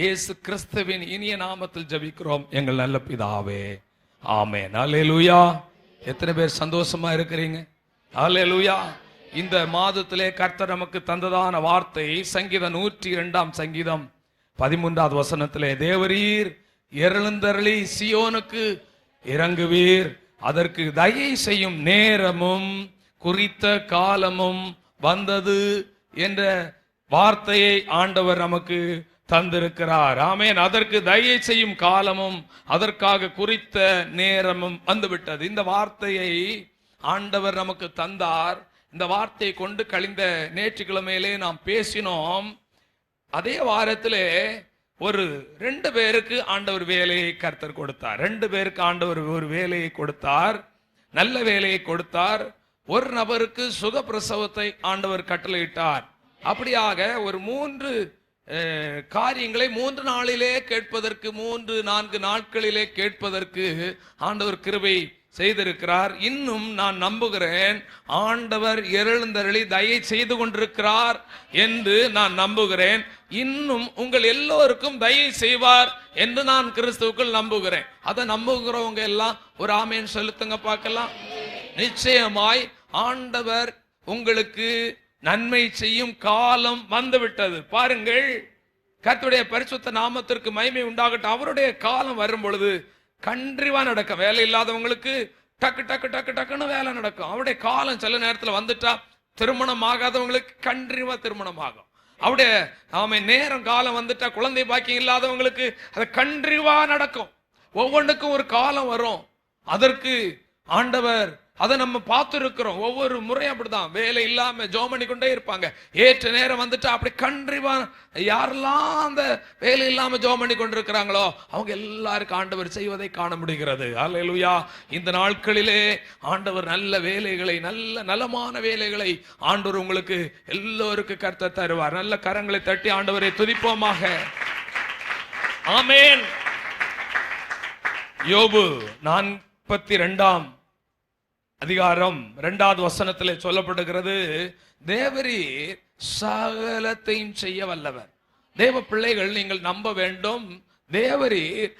இயேசு கிறிஸ்துவின் இனிய நாமத்தில் ஜெபிக்கிறோம் எங்கள் நல்ல பிதாவே, ஆமென். அல்லேலூயா. எத்தனை பேர் சந்தோஷமா இருக்கிறீங்க? அல்லேலூயா. இந்த மாதத்திலே கர்த்தர் நமக்கு தந்ததான வார்த்தை சங்கீதம் 102 சங்கீதம் 13வது வசனத்திலே, தேவரீர் எழுந்தருளி சியோனுக்கு இறங்குவீர், அதற்கு தயை செய்யும் நேரமும் குறித்த காலமும் வந்தது என்ற வார்த்தையை ஆண்டவர் நமக்கு தந்திருக்கிறார். ஆமென். அதற்கு தயை செய்யும் காலமும் அதற்காக குறித்த நேரமும் வந்துவிட்டது. இந்த வார்த்தையை ஆண்டவர் நமக்கு தந்தார். இந்த வார்த்தையை கொண்டு கழிந்த ஞாயிற்றுக்கிழமையிலே நாம் பேசினோம். அதே வாரத்திலே ஒரு 2 பேருக்கு ஆண்டவர் வேலையை கர்த்தர் கொடுத்தார். 2 பேருக்கு ஆண்டவர் ஒரு வேலையை கொடுத்தார், நல்ல வேலையை கொடுத்தார். ஒரு நபருக்கு சுகப்பிரசவத்தை ஆண்டவர் கட்டளையிட்டார். அப்படியாக ஒரு 3 காரியங்களை 3 நாளிலே கேட்பதற்கு, 3-4 நாட்களிலே கேட்பதற்கு ஆண்டவர் கிருபை செய்திருக்கிறார். இன்னும் நான் நம்புகிறேன், ஆண்டவர் எழுந்தருளி தயை செய்து கொண்டிருக்கிறார் என்று நான் நம்புகிறேன். இன்னும் உங்கள் எல்லோருக்கும் தயை செய்வார் என்று நான் கிறிஸ்துவுக்குள் நம்புகிறேன். அதை நம்புகிறவங்க எல்லாம் ஒரு ஆமென் செலுத்துங்க பார்க்கலாம். நிச்சயமாய் ஆண்டவர் உங்களுக்கு நன்மை செய்யும் காலம் வந்துவிட்டது. பாருங்கள், கர்த்தருடைய பரிசுத்த நாமத்திற்கு மகிமை உண்டாகட்டும். அவருடைய காலம் வரும் பொழுது கண்டிப்பா நடக்கும். வேலை இல்லாதவங்களுக்கு டக்கு டக்கு டக்கு டக்குன்னு வேலை நடக்கும். அவருடைய காலம் சில நேரத்தில் வந்துட்டா, திருமணம் ஆகாதவங்களுக்கு கண்டிப்பா திருமணம் ஆகும். அவருடைய நேரம் காலம் வந்துட்டா, குழந்தை பாக்கியம் இல்லாதவங்களுக்கு அது கண்டிப்பா நடக்கும். ஒவ்வொன்றுக்கும் ஒரு காலம் வரும். அதற்கு ஆண்டவர் அதை நம்ம பார்த்துருக்கிறோம். ஒவ்வொரு முறையும் அப்படிதான், வேலை இல்லாம ஜெபம் பண்ணி கொண்டே இருப்பாங்க. ஏற்ற நேரம் வந்துட்டு அப்படி கண்டிப்பா யாரெல்லாம் அந்த வேலை இல்லாம ஜெபம் பண்ணி கொண்டிருக்கிறாங்களோ அவங்க எல்லாருக்கும் ஆண்டவர் செய்வதை காண முடிகிறது. அல்லேலூயா. இந்த நாட்களிலே ஆண்டவர் நல்ல வேலைகளை, நல்ல நலமான வேலைகளை ஆண்டவர் உங்களுக்கு எல்லோருக்கும் கர்த்தர் தருவார். நல்ல கரங்களை தட்டி ஆண்டவரை துதிப்போமாக. ஆமென். யோபு 42 அதிகாரம் 2வது வசனத்திலே சொல்லப்படுகிறது, தேவரீர் சகலத்தையும் செய்ய வல்லவர். தேவ பிள்ளைகள், நீங்கள் நம்ப வேண்டும், தேவரீர்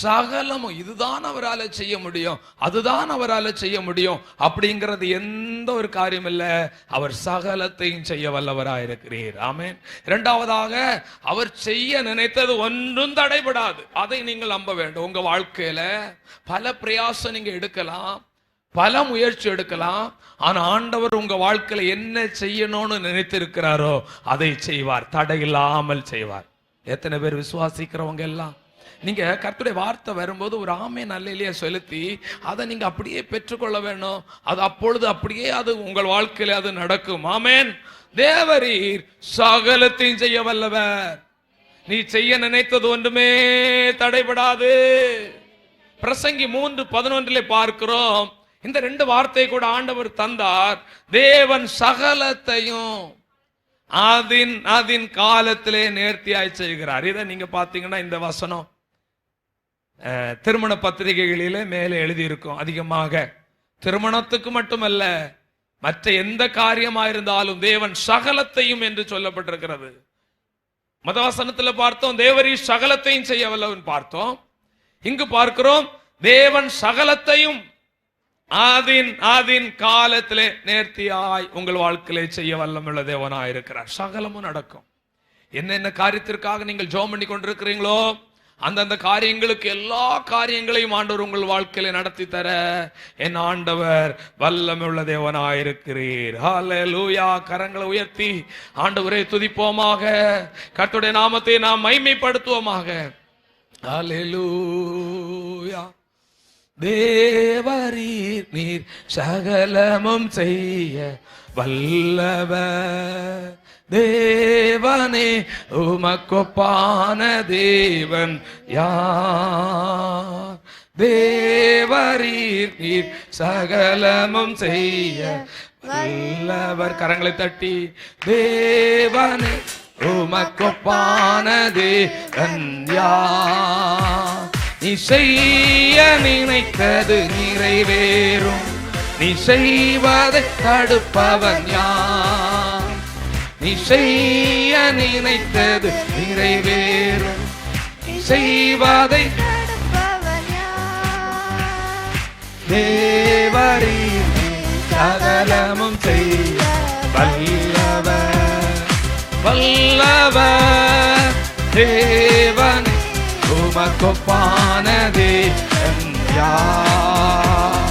சகலமும், இதுதான் அவரால் செய்ய முடியும், அதுதான் அவரால் செய்ய முடியும் அப்படிங்கிறது எந்த ஒரு காரியம் இல்லை. அவர் சகலத்தையும் செய்ய வல்லவராக இருக்கிறீர். ஆமென். 2வதாக, அவர் செய்ய நினைத்தது ஒன்றும் தடைபடாது. அதை நீங்கள் நம்ப வேண்டும். உங்க வாழ்க்கையில பல பிரயாசம் நீங்க எடுக்கலாம், பல முயற்சி எடுக்கலாம். ஆனா ஆண்டவர் உங்க வாழ்க்கையில என்ன செய்யணும்னு நினைத்திருக்கிறாரோ அதை செய்வார், தடையில்லாமல் செய்வார். எத்தனை பேர் விசுவாசிக்கிறவங்க எல்லாம் நீங்க கர்த்தருடைய வார்த்தை வரும்போது ஒரு ஆமென் அல்லேலூயா செலுத்தி அதை நீங்க அப்படியே பெற்றுக்கொள்ள வேணும். அது அப்பொழுது அப்படியே அது உங்கள் வாழ்க்கையில அது நடக்கும். ஆமென். தேவரீர் சகலத்தையும் செய்ய வல்லவர். நீ செய்ய நினைத்தது ஒன்றுமே தடைபடாது. பிரசங்கி 3:11 பார்க்கிறோம். இந்த 2 வார்த்தை கூட ஆண்டவர் தந்தார். தேவன் சகலத்தையும் அதின் காலத்திலே நேர்த்தியாய் செய்கிறார். இதை நீங்க பாத்தீங்கன்னா இந்த வசனம் திருமண பத்திரிகைகளிலே மேலே எழுதியிருக்கும். அதிகமாக திருமணத்துக்கு மட்டுமல்ல, மற்ற எந்த காரியமா இருந்தாலும் தேவன் சகலத்தையும் என்று சொல்லப்பட்டிருக்கிறது. மதவசனத்துல பார்த்தோம், தேவரீர் சகலத்தையும் செய்ய வல்லவன் பார்த்தோம். இங்கு பார்க்கிறோம், தேவன் சகலத்தையும் அதின் காலத்திலே நேர்த்தியாய் உங்கள் வாழ்க்கையிலே செய்ய வல்லமுள்ள தேவனாய் இருக்கிறார். சகலமும் நடக்கும். என்னென்ன காரியத்திற்காக நீங்கள் ஜெபம் பண்ணி கொண்டிருக்கிறீங்களோ அந்தந்த காரியங்களுக்கு எல்லா காரியங்களையும் ஆண்டவர் உங்கள் வாழ்க்கையில நடத்தி தர என் ஆண்டவர் வல்லமுள்ள தேவனாய் இருக்கிறீர். ஹல்லேலூயா. கரங்களை உயர்த்தி ஆண்டவரை துதிப்போமாக. கர்த்தருடைய நாமத்தை நாம் மகிமைப்படுத்துவோமாக. ஹல்லேலூயா. தேவரீர் நீர் சகலமும் செய்ய வல்லவர். தேவனே உமக்கொப்பான தேவன் யார்? தேவரீர் நீர் சகலமும் செய்ய வல்லவர். கரங்களை தட்டி, தேவனே உமக்கொப்பான தேவன் யார்? நீ செய்ய நினைத்தது நிறைவேறும், நீ செய்வதை தடுப்பவன் யார்? நீ செய்ய நினைத்தது நிறைவேறும், செய்வதை தேவரீர் சகலமும் செய்ய வல்லவர் வல்லவர் தேவன் உமக்கொப்பானதே யார்?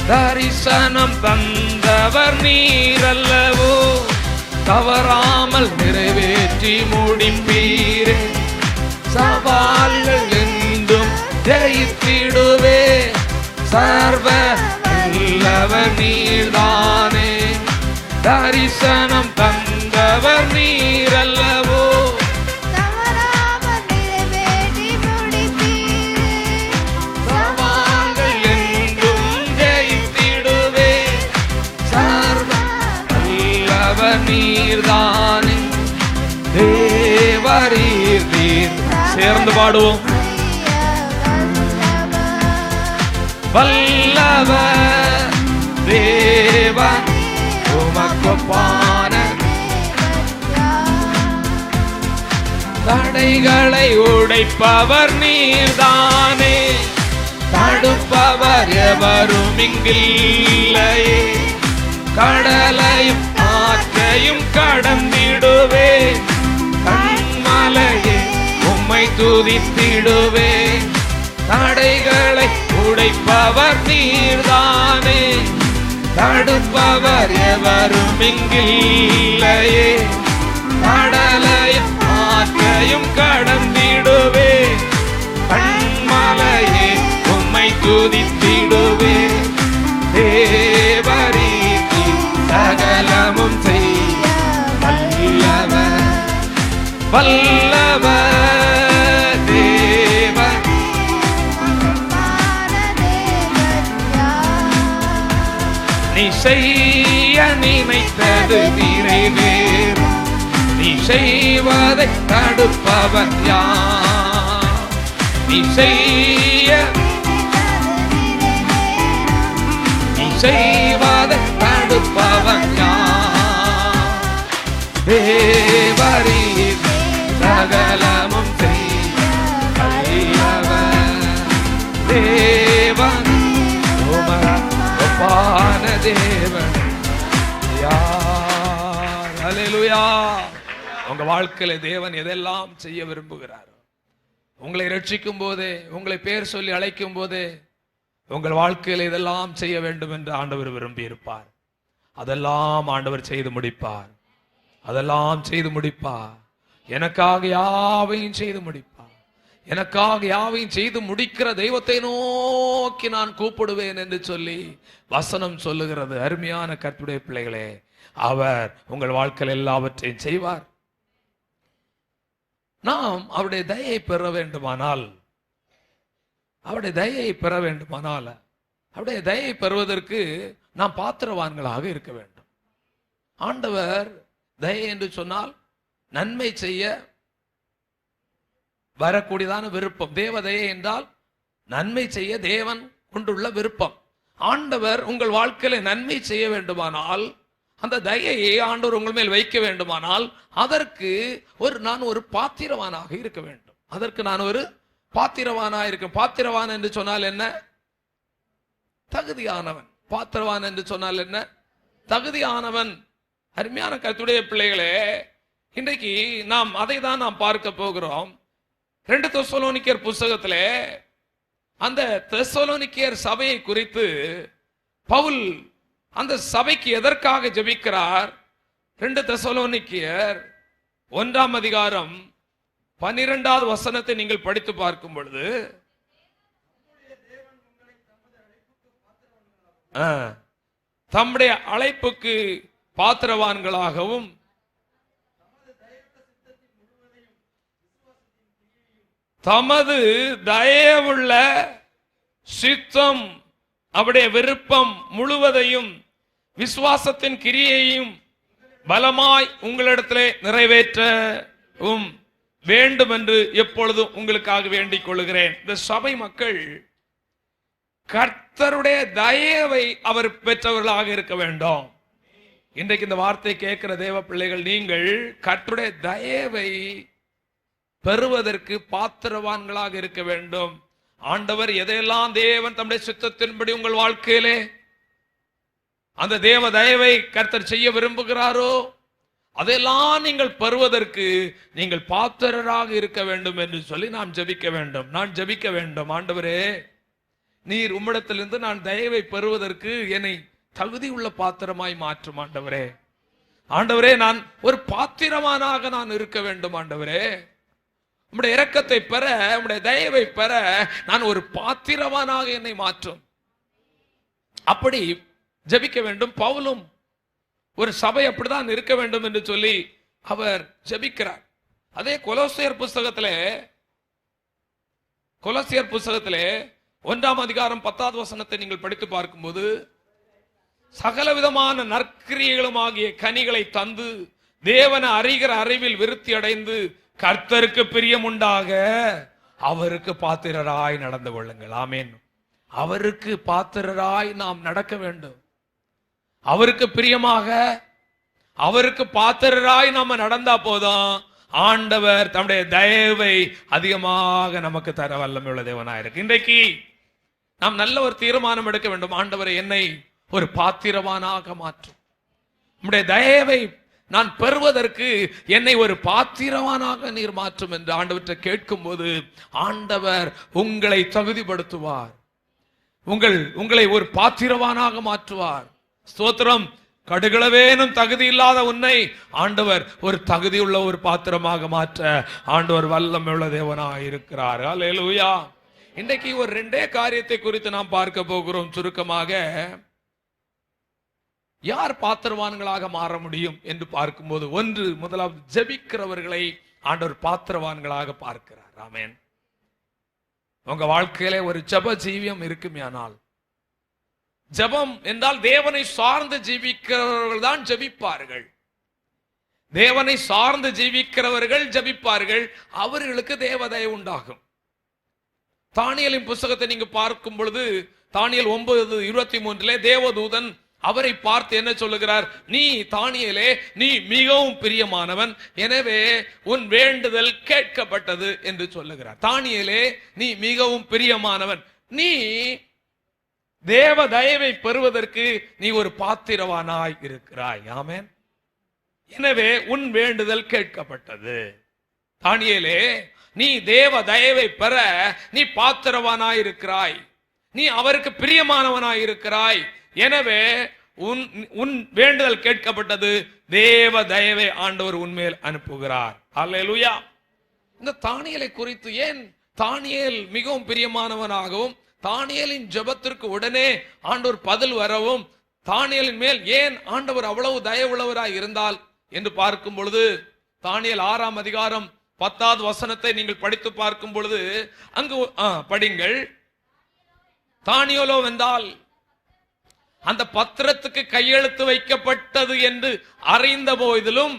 தரிசனம் தந்தவர் நீரல்லவோ, தவறாமல் நிறைவேற்றி முடிப்பீரே. சவால்கள் என்றும் ஜெயித்திடுவே, சர்வ வல்லவர் நீர்தானே. தரிசனம் தந்தவர் நீரல்லவோ, சவால்கள் என்றும் ஜெயித்திடுவே, சர்வ வல்லவர் நீர்தானே. தேவரீர் நீர். சேர்ந்து பாடுவோம். வல்லவர் தேவன் உமக்கொப்பான, தடைகளை உடைப்பவர் நீர்தானே. தடுப்பவர் எவரும் இங்கில்லையே. கடலையும் ஆற்றையும் கடந்திடுவே, கண்மலையே உம்மை துதித்திடுவே. தடைகளை உடைப்பவர் நீர்தானே. தடுப்பவர் எவரும் இங்கில்லையே. கடலையும் ஆற்றையும் கடந்திடுவே, கண்மலையே உம்மை துதித்திடுவே. தேவரீர் சகலமும் செய்ய வல்லவர் வல்லவர் தேவன். நீ செய்ய நினைத்தது நிறைவேறும், நீ செய்வதை தடுப்பவர் யார்? நீ செய்வதை தடுப்பவர் யார்? தேவரீர் சகலமும் செய்ய வல்லவர் தேவன் உமக்கொப்பான தேவன் யார்? அல்லேலூயா. உங்க வாழ்க்கையில தேவன் எதெல்லாம் செய்ய விரும்புகிறார்? உங்களை ரட்சிக்கும் போதே, உங்களை பேர் சொல்லி அழைக்கும் போதே உங்கள் வாழ்க்கையில இதெல்லாம் செய்ய வேண்டும் என்று ஆண்டவர் விரும்பி இருப்பார். அதெல்லாம் ஆண்டவர் செய்து முடிப்பார். அதெல்லாம் செய்து முடிப்பார். எனக்காக யாவையும் செய்து முடிப்பார். எனக்காக யாவையும் செய்து முடிக்கிற தெய்வத்தை நோக்கி நான் கூப்பிடுவேன் என்று சொல்லி வசனம் சொல்லுகிறது. அருமையான கர்த்தருடைய பிள்ளைகளே, அவர் உங்கள் வாழ்க்கையில் எல்லாவற்றையும் செய்வார். நாம் அவருடைய தயையை பெற வேண்டுமானால், அவருடைய தயையை பெற வேண்டுமானால், அவருடைய தயையை பெறுவதற்கு நாம் பாத்திரவான்களாக இருக்க வேண்டும். ஆண்டவர் தயை என்று சொன்னால் நன்மை செய்ய வரக்கூடியதான விருப்பம். தேவதயை என்றால் நன்மை செய்ய தேவன் கொண்டுள்ள விருப்பம். ஆண்டவர் உங்கள் வாழ்க்கையில நன்மை செய்ய வேண்டுமானால், அந்த தயையை ஆண்டவர் உங்கள் மேல் வைக்க வேண்டுமானால், அதற்கு நான் ஒரு பாத்திரவானாக இருக்க வேண்டும். அதற்கு நான் ஒரு பாத்திரவானாக இருக்க. பாத்திரவான் என்று சொன்னால் என்ன? தகுதியானவன். பாத்திரவான் என்று சொன்னால் என்ன? தகுதியானவன். அருமையான கர்த்தருடைய பிள்ளைகளே, இன்றைக்கு நாம் அதை தான் நாம் பார்க்க போகிறோம். 2 தெசலோனிக்கேயர் புத்தகத்திலே அந்த தெசலோனிக்கேயர் சபையை குறித்து பவுல் அந்த சபைக்கு எதற்காக ஜெபிக்கிறார்? 2 தெசலோனிக்கேயர் 1ஆம் அதிகாரம் 12வது வசனத்தை நீங்கள் படித்து பார்க்கும் பொழுது, தம்முடைய அழைப்புக்கு பாத்திரவான்களாகவும் தமது தயவுள்ள சித்தம், அவருடைய விருப்பம் முழுவதையும் விசுவாசத்தின் கிரியையும் பலமாய் உங்களிடத்திலே நிறைவேற்றவும் வேண்டும் என்று எப்பொழுதும் உங்களுக்காக வேண்டிக் கொள்கிறேன். இந்த சபை மக்கள் கர்த்தருடைய தயவை அவர் பெற்றவர்களாக இருக்க வேண்டும். இன்றைக்கு இந்த வார்த்தை கேட்கிற தேவ பிள்ளைகள், நீங்கள் கர்த்தருடைய தயவை பெறுவதற்கு பாத்திரவான்களாக இருக்க வேண்டும். ஆண்டவர் எதையெல்லாம் தேவன் தம்முடைய சித்தத்தின்படி உங்கள் வாழ்க்கையிலே அந்த தேவ தயவை கர்த்தர் செய்ய விரும்புகிறாரோ அதெல்லாம் நீங்கள் பெறுவதற்கு நீங்கள் பாத்திரராக இருக்க வேண்டும் என்று சொல்லி நாம் ஜெபிக்க வேண்டும். நான் ஜெபிக்க வேண்டும், ஆண்டவரே நீர் உம்மிடத்திலிருந்து நான் தயவை பெறுவதற்கு என்னை தகுதி உள்ள பாத்திரமாய் மாற்றும் ஆண்டவரே. ஆண்டவரே நான் ஒரு பாத்திரவானாக நான் இருக்க வேண்டும் ஆண்டவரே. உம்முடைய இரக்கத்தை பெற, உம்முடைய தயவை பெற நான் ஒரு பாத்திரவானாக என்னை மாற்றும். அப்படி ஜெபிக்க வேண்டும். பவுலும் ஒரு சபை அப்படிதான் இருக்க வேண்டும் என்று சொல்லி அவர் ஜெபிக்கிறார். அதே கொலோசியர் புஸ்தகத்திலே 1ஆம் அதிகாரம் 10வது வசனத்தை நீங்கள் படித்து பார்க்கும்போது, சகல விதமான நற்கிரியைகளும் ஆகிய கனிகளை தந்து தேவனை அறிகிற அறிவில் விருத்தி அடைந்து கர்த்தருக்கு பிரியம் உண்டாக அவருக்கு பாத்திரராய் நடந்து கொள்ளுங்கள். ஆமேன். அவருக்கு பாத்திரராய் நாம் நடக்க வேண்டும். அவருக்கு பிரியமாக, அவருக்கு பாத்திரராய் நாம நடந்தா போதும், ஆண்டவர் தம்முடைய தயவை அதிகமாக நமக்கு தர வல்லமை உள்ள தேவனாயிருக்கு. இன்றைக்கு நாம் நல்ல ஒரு தீர்மானம் எடுக்க வேண்டும். ஆண்டவரை என்னை ஒரு பாத்திரவானாக மாற்றும். நம்முடைய தயவை நான் பெறுவதற்கு என்னை ஒரு பாத்திரவானாக நீர் மாற்றும் என்று ஆண்டவற்றை கேட்கும் போது ஆண்டவர் உங்களை தகுதிப்படுத்துவார். உங்களை ஒரு பாத்திரவானாக மாற்றுவார். ஸ்தோத்திரம். கடுகளவேனும் தகுதி இல்லாத உன்னை ஆண்டவர் ஒரு தகுதியுள்ள ஒரு பாத்திரமாக மாற்ற ஆண்டவர் வல்லமையுள்ள தேவனாக இருக்கிறார். அல்லேலூயா. இன்றைக்கு ஒரு 2 காரியத்தை குறித்து நாம் பார்க்க போகிறோம். சுருக்கமாக, யார் பாத்திரவான்களாக மாற முடியும் என்று பார்க்கும்போது, முதலாவது ஜெபிக்கிறவர்களை ஆண்டவர் பாத்திரவான்களாக பார்க்கிறார். ஆமென். உங்க வாழ்க்கையில ஒரு ஜெப ஜீவியம் இருக்குமேயானால், ஜெபம் என்றால் தேவனை சார்ந்து ஜீவிக்கிறவர்கள் தான் ஜெபிப்பார்கள். தேவனை சார்ந்து ஜீவிக்கிறவர்கள் ஜெபிப்பார்கள். அவர்களுக்கு தேவதயை உண்டாகும். தானியேலின் புத்தகத்தை நீங்க பார்க்கும் பொழுது, தானியேல் 9:23 தேவதூதன் அவரை பார்த்து என்ன சொல்லுகிறார்? நீ தானியேலே, நீ மிகவும் பிரியமானவன், எனவே உன் வேண்டுதல் கேட்கப்பட்டது என்று சொல்லுகிறார். தானியேலே, நீ மிகவும் பிரியமானவன், நீ தேவ தயவை பெறுவதற்கு நீ ஒரு பாத்திரவானாய் இருக்கிறாய். ஆமென். எனவே உன் வேண்டுதல் கேட்கப்பட்டது. தானியேலே, நீ தேவ தயவை பெற நீ பாத்திரவானாய் இருக்கிறாய், நீ அவருக்கு பிரியமானவனாய் இருக்கிறாய், எனவே உன் வேண்டுதல் கேட்கப்பட்டது. தேவ தயவை ஆண்டவர் உன்மேல் அனுப்புகிறார். அல்லேலூயா. இந்த தானியேலை குறித்து, ஏன் தானியேல் மிகவும் பிரியமானவனாகவும் தானியேலின் ஜெபத்திற்கு உடனே ஆண்டவர் பதில் வரவும், தானியேலின் மேல் ஏன் ஆண்டவர் அவ்வளவு தயவுள்ளவராய் இருந்தால் என்று பார்க்கும் பொழுது, தானியேல் 6ஆம் அதிகாரம் 10வது வசனத்தை நீங்கள் படித்து பார்க்கும் பொழுது, அங்கு படிங்கள். தானியேலோ வென்றால் அந்த பத்திரத்துக்கு கையெழுத்து வைக்கப்பட்டது என்று அறிந்த போதிலும்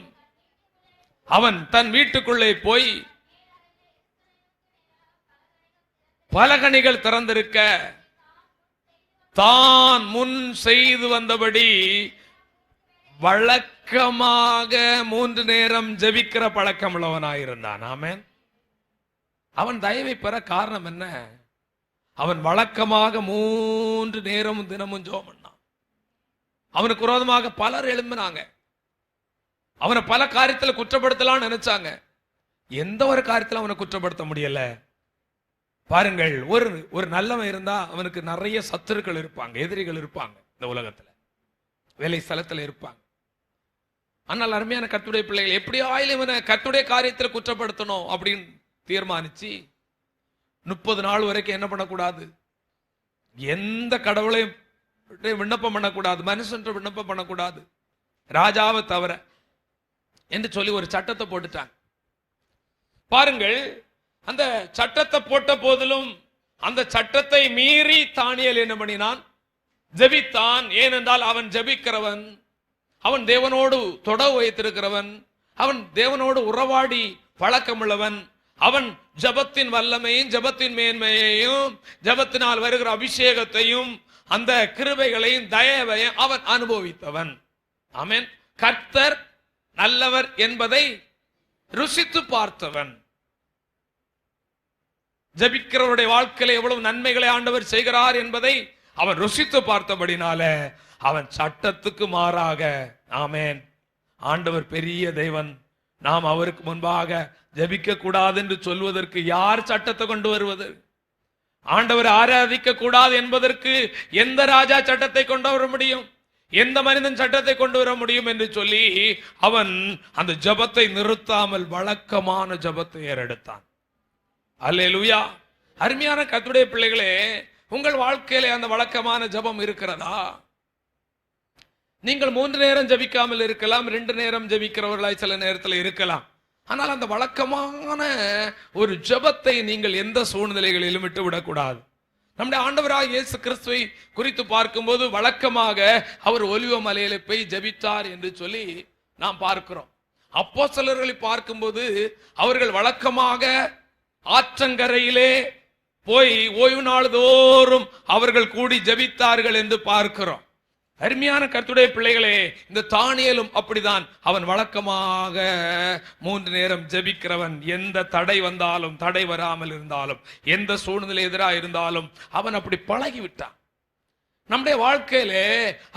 அவன் தன் வீட்டுக்குள்ளே போய் பலகணிகள் திறந்திருக்க தான் முன் செய்து வந்தபடி வழக்கமாக 3 நேரம் ஜெபிக்கிற பழக்கம் உள்ளவனாயிருந்தான். ஆமென். அவன் தயவை பெற காரணம் என்ன? அவன் வழக்கமாக 3 நேரமும் தினமும் ஜெபம் பண்ணான். அவனுக்கு விரோதமாக பலர் எழும்பினாங்க. அவனை பல காரியத்தில் குற்றப்படுத்தலாம் நினைச்சாங்க. எந்த ஒரு காரியத்தில் அவனை குற்றப்படுத்த முடியல. பாருங்கள், ஒரு நல்லவன் இருந்தா அவனுக்கு நிறைய சத்துருக்கள் இருப்பாங்க, எதிரிகள் இருப்பாங்க. இந்த உலகத்துல வேலை ஸ்தலத்துல இருப்பாங்க. ஆனால் அருமையான கர்த்தருடைய பிள்ளைகள், எப்படியாயிலும் இவனை கர்த்தருடைய காரியத்தில் குற்றப்படுத்தணும் அப்படின்னு தீர்மானிச்சு 30 நாள் வரைக்கும் என்ன பண்ணக்கூடாது? எந்த கடவுளையும் விண்ணப்பம் பண்ணக்கூடாது, மனுஷன் விண்ணப்பம் பண்ணக்கூடாது, ராஜாவை தவிர என்று சொல்லி ஒரு சட்டத்தை போட்டுட்டாங்க. பாருங்கள், அந்த சட்டத்தை போட்ட போதிலும் அந்த சட்டத்தை மீறி தானியேல் என்ன பண்ணினான்? ஜெபித்தான். ஏனென்றால் அவன் ஜெபிக்கிறவன், அவன் தேவனோடு தொடர்பு வைத்திருக்கிறவன், அவன் தேவனோடு உறவாடி பழக்கமுள்ளவன், அவன் ஜெபத்தின் வல்லமையும் ஜெபத்தின் மேன்மையையும் ஜெபத்தினால் வருகிற அபிஷேகத்தையும் அந்த கிருபைகளையும் தயவையும் அவன் அனுபவித்தவன். ஆமென். கர்த்தர் நல்லவர் என்பதை ருசித்து பார்த்தவன். ஜபிக்கிறவருடைய வாழ்க்கையில எவ்வளவு நன்மைகளை ஆண்டவர் செய்கிறார் என்பதை அவன் ருசித்து பார்த்தபடினால அவன் சட்டத்துக்கு மாறாக, ஆமேன், ஆண்டவர் பெரிய தேவன், நாம் அவருக்கு முன்பாக ஜபிக்க கூடாது என்று சொல்வதற்கு யார் சட்டத்தை கொண்டு வருவது? ஆண்டவர் ஆராதிக்க கூடாது என்பதற்கு எந்த ராஜா சட்டத்தை கொண்டு வர முடியும்? எந்த மனிதன் சட்டத்தை கொண்டு வர முடியும் என்று சொல்லி அவன் அந்த ஜபத்தை நிறுத்தாமல் வழக்கமான ஜபத்தை ஏறெடுத்தான். அல்லேலூயா. அருமையான கர்த்தருடைய பிள்ளைகளே, உங்கள் வாழ்க்கையிலே அந்த வழக்கமான ஜபம் இருக்கிறதா? நீங்கள் 3 நேரம் ஜபிக்காமல் இருக்கலாம், 2 நேரம் ஜபிக்கிறவர்களாய் சில நேரத்தில் இருக்கலாம். ஆனால் அந்த வழக்கமான ஒரு ஜபத்தை நீங்கள் எந்த சூழ்நிலைகளிலும் விட்டுவிடக்கூடாது. நம்முடைய ஆண்டவராக இயேசு கிறிஸ்துவை குறித்து பார்க்கும்போது வழக்கமாக அவர் ஒலிவ மலையில போய் ஜபித்தார் என்று சொல்லி நாம் பார்க்கிறோம். அப்போஸ்தலர்களை பார்க்கும்போது அவர்கள் வழக்கமாக ஆற்றங்கரையிலே போய் ஓய்வு நாள் தோறும் அவர்கள் கூடி ஜபித்தார்கள் என்று பார்க்கிறோம். அருமையான கர்த்தருடைய பிள்ளைகளே, இந்த தானியேலும் அப்படிதான். அவன் வழக்கமாக 3 நேரம் ஜெபிக்கிறவன். எந்த தடை வந்தாலும், தடை வராமல் இருந்தாலும், எந்த சூழ்நிலை எதிராக இருந்தாலும் அவன் அப்படி பழகிவிட்டான். நம்முடைய வாழ்க்கையிலே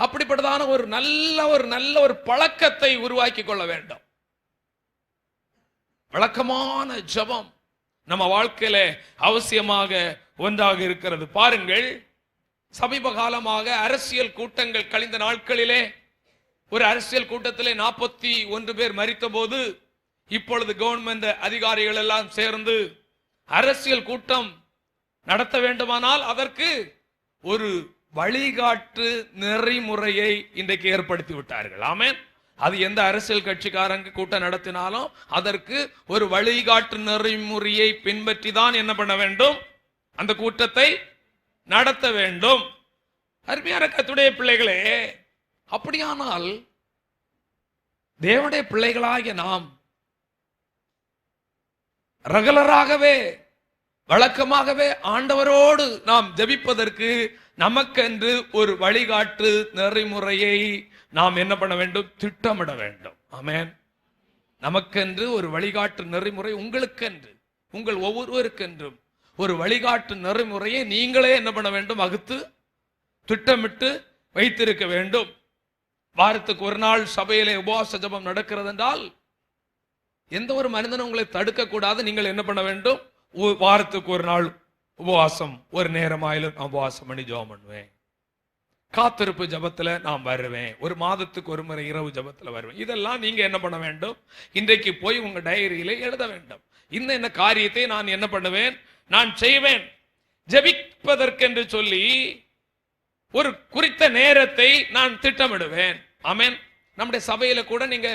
அப்படிப்பட்டதான ஒரு நல்ல ஒரு பழக்கத்தை உருவாக்கி கொள்ள வேண்டும். வழக்கமான ஜெபம் நம்ம வாழ்க்கையில அவசியமாக ஒன்றாக இருக்கிறது. பாருங்கள், சமீப காலமாக அரசியல் கூட்டங்கள் கழிந்த நாட்களிலே ஒரு அரசியல் கூட்டத்திலே 41 பேர் மரித்த போது இப்பொழுது கவர்மெண்ட் அதிகாரிகள் எல்லாம் சேர்ந்து அரசியல் கூட்டம் நடத்த வேண்டுமானால் அதற்கு ஒரு வழிகாட்டு நெறிமுறையை இன்றைக்கு ஏற்படுத்தி விட்டார்கள். ஆமென். அது எந்த அரசியல் கட்சிக்காரங்க கூட்டம் நடத்தினாலும் அதற்கு ஒரு வழிகாட்டு நெறிமுறையை பின்பற்றி தான் என்ன பண்ண வேண்டும்? அந்த கூட்டத்தை நடத்த வேண்டும். அருமையான கர்த்தருடைய பிள்ளைகளே, அப்படியானால் தேவனுடைய பிள்ளைகளாகிய நாம் ரெகுலராகவே வழக்கமாகவே ஆண்டவரோடு நாம் ஜெபிப்பதற்கு நமக்கென்று ஒரு வழிகாட்டு நெறிமுறையை நாம் என்ன பண்ண வேண்டும்? திட்டமிட வேண்டும். ஆமென். நமக்கென்று ஒரு வழிகாட்டு நெறிமுறை, உங்களுக்கென்று, உங்கள் ஒவ்வொருவருக்கென்றும் ஒரு வழிகாட்டு நெறிமுறையை நீங்களே என்ன பண்ண வேண்டும்? வகுத்து திட்டமிட்டு வைத்திருக்க வேண்டும். வாரத்துக்கு ஒரு நாள் சபையிலே உபவாச ஜெபம் நடக்கிறது என்றால் எந்த ஒரு மனிதனும் உங்களை தடுக்க கூடாது. நீங்கள் என்ன பண்ண வேண்டும்? வாரத்துக்கு ஒரு நாள் உபவாசம், ஒரு நேரமாயிலும் நான் உபவாசம் பண்ணி ஜெபம் பண்ணுவேன். காத்திருப்பு ஜபத்துல நான் வருவேன். ஒரு மாதத்துக்கு ஒரு முறை இரவு ஜபத்துல வருவேன். இதெல்லாம் நீங்க என்ன பண்ண வேண்டும்? இன்றைக்கு போய் உங்க டைரியில எழுத வேண்டும். இந்த காரியத்தை நான் என்ன பண்ணுவேன்? நான் செய்வேன். ஜெபிப்பதற்கென்று சொல்லி ஒரு குறித்த நேரத்தை நான் திட்டமிடுவேன். ஆமென். நம்முடைய சபையில கூட நீங்க